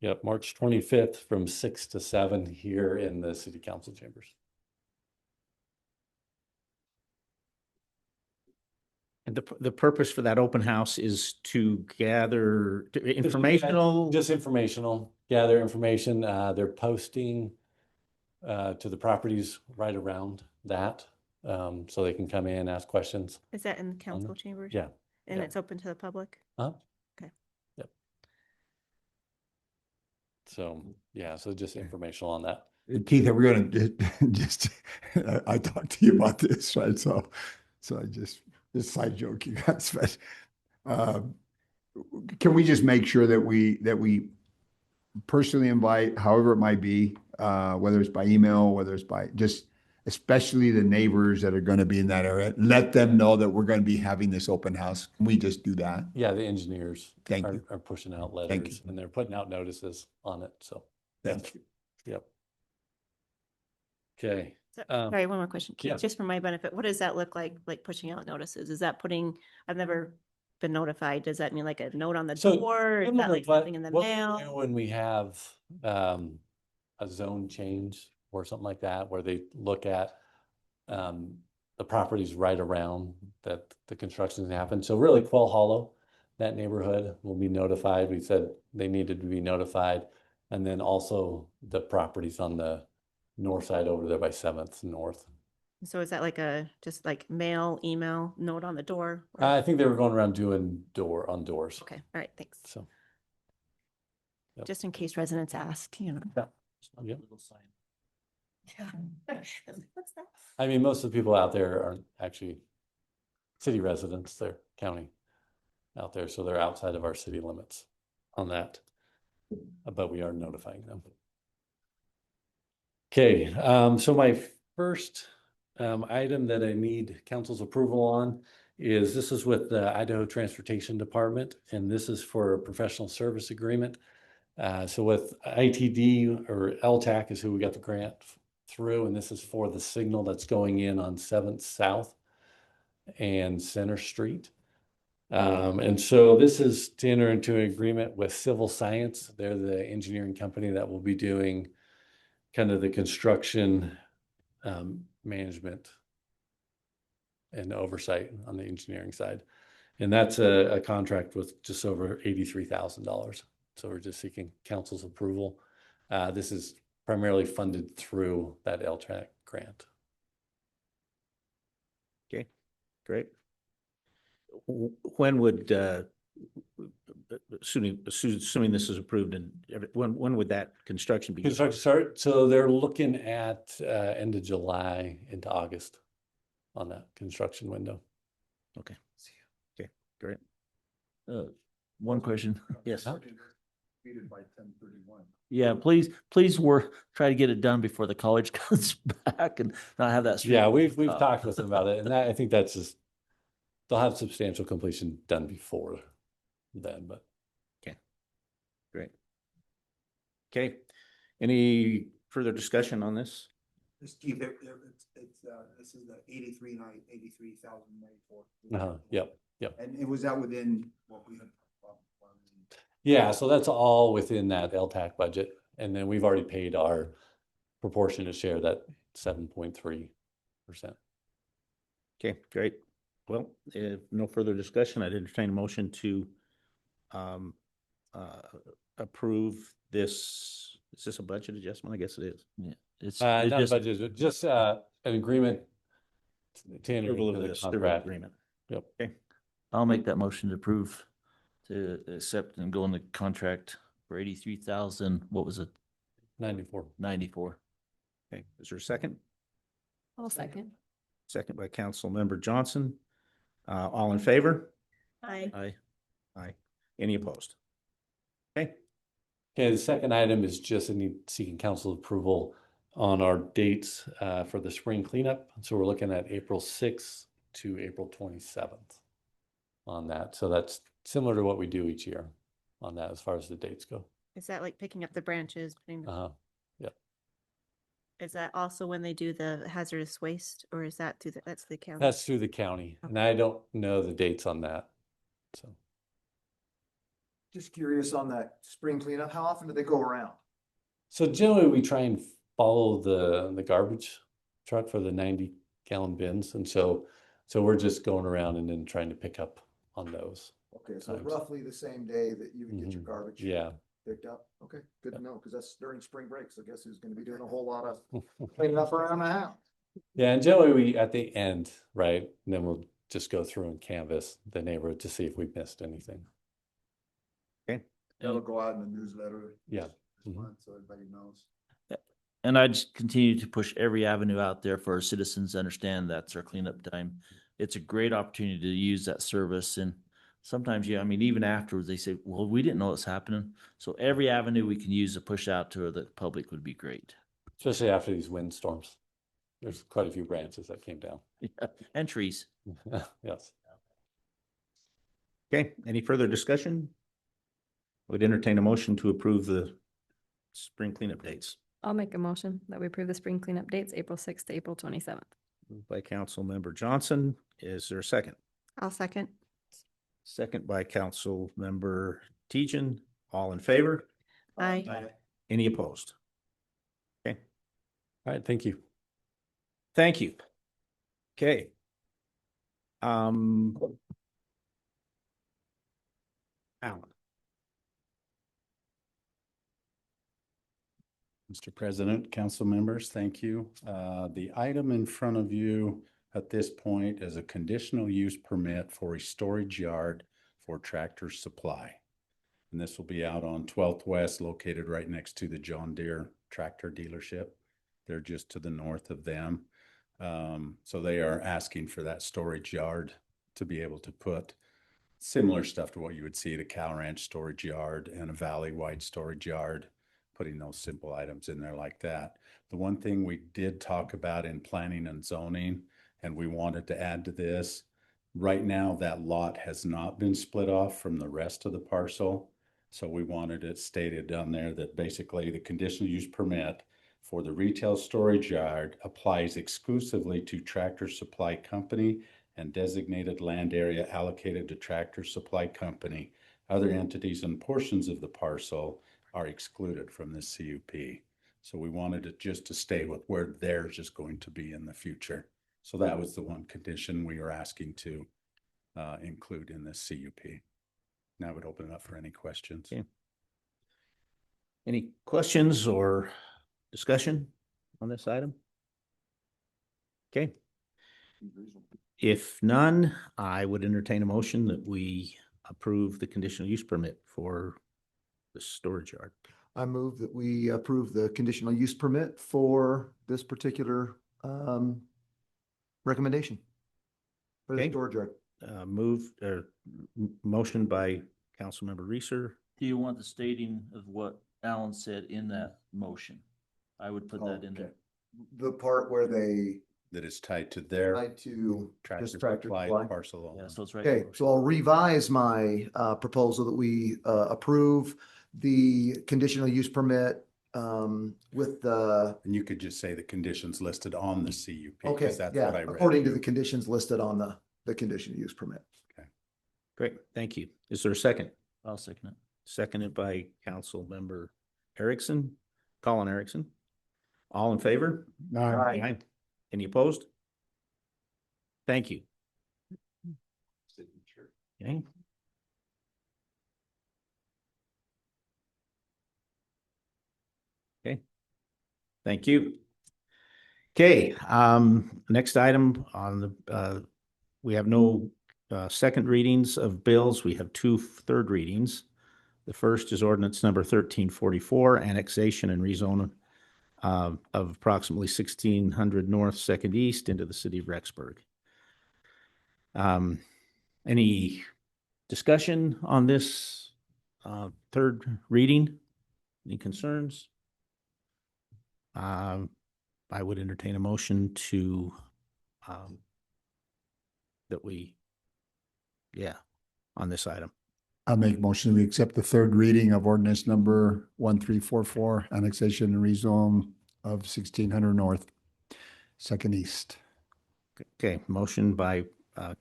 Yep, March 25th from 6 to 7 here in the City Council chambers. And the purpose for that open house is to gather informational. Just informational, gather information. They're posting to the properties right around that. So they can come in, ask questions. Is that in the council chambers? Yeah. And yeah. it's open to the public? Huh? Okay. Yep. So, yeah, so just informational on that. Keith, we're going to just, I talked to you about this, right? So I just side joke, you guys, but can we just make sure that we personally invite, however it might be, whether it's by email, whether it's by just, especially the neighbors that are going to be in that area, let them know that we're going to be having this open house. Can we just do that? Yeah, the engineers Thank you. are pushing out letters and they're putting out notices on it. So Thank you. Yep. Okay. Sorry, one more question. Keith, yeah. just for my benefit, what does that look like pushing out notices? Is that I've never been notified. Does that mean like a note on the door? Is that like something in the mail? When we have a zone change or something like that, where they look at the properties right around that the construction happened. So really Quail Hollow, that neighborhood will be notified. We said they needed to be notified. And then also the properties on the north side over there by 7th North. So is that like just like mail, email, note on the door? I think they were going around doing doors. Okay. All right. Thanks. So. Yep. Just in case residents ask, Yeah. Yep. Yeah. What's that? I mean, most of the people out there aren't actually city residents, they're county out there. So they're outside of our city limits on that, but we are notifying them. Okay, so my first item that I need council's approval on is this is with the Idaho Transportation Department, and this is for a professional service agreement. So with ITD or LTAC is who we got the grant through, and this is for the signal that's going in on 7th South and Center Street. And so this is to enter into an agreement with Civil Science. They're the engineering company that will be doing kind of the construction management and oversight on the engineering side. And that's a contract with just over $83,000. So we're just seeking council's approval. This is primarily funded through that LTAC grant. Okay, great. When would, assuming this is approved, and when would that construction be? Construction start, so they're looking at end of July into August on that construction window. Okay. Okay, great. One question. Yes. Completed by 10/31. Yeah, please try to get it done before the college comes back and not have that. Yeah, we've talked with them about it, and I think that's just, they'll have substantial completion done before then, but. Okay, great. Okay, any further discussion on this? Steve, this is the 83,094. Yep. And it was that within what we had? Yeah, so that's all within that LTAC budget. And then we've already paid our proportionate share, that 7.3%. Okay, great. Well, if no further discussion, I'd entertain a motion to um, approve this. Is this a budget adjustment? I guess it is. Yeah, it's Not a just budget, but just an agreement to enter Approval into of the the service contract. agreement. Yep. Okay, I'll make that motion to approve to accept and go in the contract for 83,000. What was it? 94. 94. okay. Is there a second? I'll second. Second by Council Member Johnson. All in favor? Aye. Aye. Aye. Any opposed? Okay, Okay, the second item is just seeking council approval on our dates for the spring cleanup. So we're looking at April 6th to April 27th on that. So that's similar to what we do each year on that as far as the dates go. Is that like picking up the branches? Is that also when they do the hazardous waste, or is that that's the county? That's through the county, and I don't know the dates on that. So Just curious on that spring cleanup, how often do they go around? So generally we try and follow the garbage truck for the 90-gallon bins. And so we're just going around and then trying to pick up on those. Okay, so times. roughly the same day that you would get your garbage Yeah. picked up? Okay, good to know, because that's during spring break, so I guess who's gonna be doing a whole lot of cleaning up around the house? Yeah, and generally we at the end, right? And then we'll just go through and canvass the neighborhood to see if we missed anything. That'll go out in the newsletter. Yeah. This month, so everybody knows. And I just continue to push every avenue out there for our citizens to understand that's our cleanup time. It's a great opportunity to use that service. And sometimes, I mean, even afterwards, they say, well, we didn't know what's happening. So every avenue we can use to push out to the public would be great. Especially after these windstorms. There's quite a few branches that came down. Yeah, and trees. Yes. okay. Any further discussion? Would entertain a motion to approve the spring cleanup dates. I'll make a motion that we approve the spring cleanup dates, April 6th to April 27th. Moved by Council Member Johnson. Is there a second? I'll second. Second by Council Member Tejan. All in favor? Aye. Any opposed? Okay, All right, thank you. thank you. Okay. Alan. Mr. President, council members, thank you. The item in front of you at this point is a conditional use permit for a storage yard for Tractor Supply. And this will be out on 12th West, located right next to the John Deere tractor dealership. They're just to the north of them. So they are asking for that storage yard to be able to put similar stuff to what you would see at a cow ranch storage yard and a valley-wide storage yard, putting those simple items in there like that. The one thing we did talk about in planning and zoning, and we wanted to add to this, right now that lot has not been split off from the rest of the parcel. So we wanted it stated down there that basically the conditional use permit for the retail storage yard applies exclusively to Tractor Supply Company and designated land area allocated to Tractor Supply Company. Other entities and portions of the parcel are excluded from this CUP. So we wanted it just to stay with where theirs is going to be in the future. So that was the one condition we were asking to include in this CUP. Now I would open it up for any questions. Okay. Any questions or discussion on this item? Okay. If none, I would entertain a motion that we approve the conditional use permit for the storage yard. I move that we approve the conditional use permit for this particular recommendation for the Okay. storage yard. Motion by Councilmember Reeser. Do you want the stating of what Alan said in that motion? I would put that in there. The part where they That is tied to their tried to Tractor just Tractor Supply Supply. parcel. Yeah, so it's right. Okay, so I'll revise my proposal that we approve the conditional use permit with the, And you could just say the conditions listed on the CUP. okay, 'cause that's yeah, what I read. according to the conditions listed on the conditional use permit. Great, thank you. Is there a second? I'll second it. Seconded by Councilmember Erickson. Colin Erickson. All in favor? Aye. Any opposed? Thank you. Okay. Okay. Thank you. Okay, next item on the, we have no second readings of bills. We have two third readings. The first is ordinance number 1344, annexation and rezone of approximately 1600 North, 2nd East into the city of Rexburg. Any discussion on this third reading? Any concerns? I would entertain a motion to that we, on this item. I'll make motion, we accept the third reading of ordinance number 1344, annexation and rezone of 1600 North, 2nd East. Okay, motion by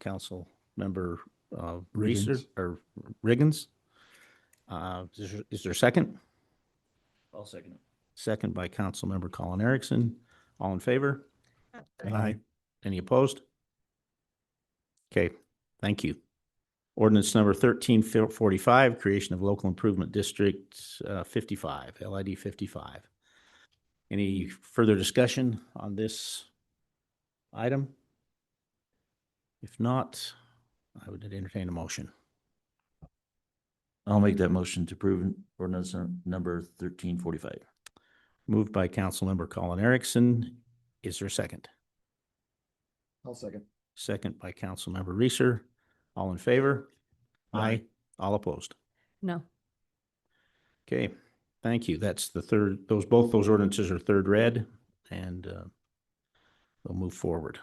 Council Member Reeser Riggins. or Riggins. Is there a second? I'll second it. Second by Council Member Colin Erickson. All in favor? Aye. Any opposed? Okay, thank you. Ordinance number 1345, creation of local improvement district 55, LID 55. Any further discussion on this item? If not, I would entertain a motion. I'll make that motion to approve ordinance number 1345. Moved by Councilmember Colin Erickson. Is there a second? I'll second. Second by Councilmember Reeser. All in favor? Aye. All opposed? No. Okay, thank you. That's the third, both those ordinances are third read, and we'll move forward.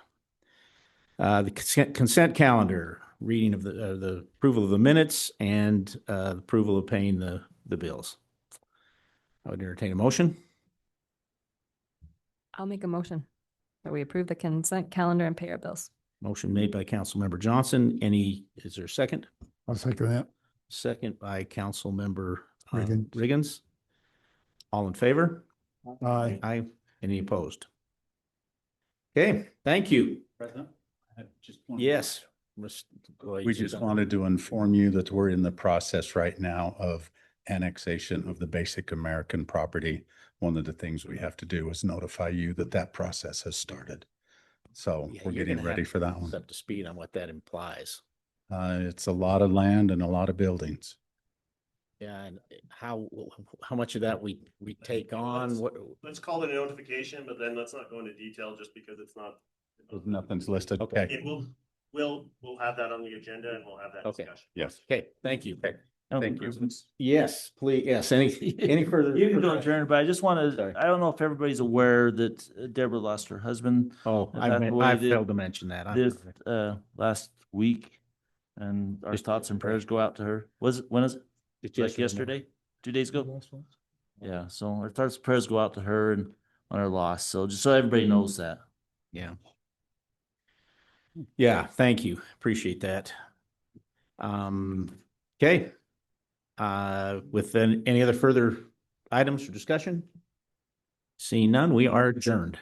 The consent calendar, reading of the approval of the minutes and approval of paying the bills. I would entertain a motion. I'll make a motion that we approve the consent calendar and pay our bills. Motion made by Councilmember Johnson. Is there a second? I'll second that. Second by Councilmember Riggins. Riggins. All in favor? Aye. Aye. Any opposed? Okay, thank you. President? I just want- Yes. We just wanted to inform you that we're in the process right now of annexation of the basic American property. One of the things we have to do is notify you that that process has started. So Yeah, we're you're getting gonna ready have for that us one. up to speed on what that implies. It's a lot of land and a lot of buildings. Yeah, and how much of that we take on? What? Let's call it a notification, but then let's not go into detail just because it's not. Nothing's listed. Okay. Okay. We'll have that on the agenda and we'll have that Okay. discussion. Yes. Okay, thank you. Thank you. Yes, please. Yes. Any further? You can go adjourn, but I just want Sorry. to, I don't know if everybody's aware that Deborah lost her husband Oh, If that's the way I've it is, failed to mention that. this last week. And our Just thoughts and prayers go out to her. When is it? It's Like yesterday? 2 days ago? Yeah, so our thoughts and prayers go out to her and on her loss. So just so everybody knows that. Yeah. Yeah, thank you. Appreciate that. Okay. With any other further items for discussion? Seeing none, we are adjourned.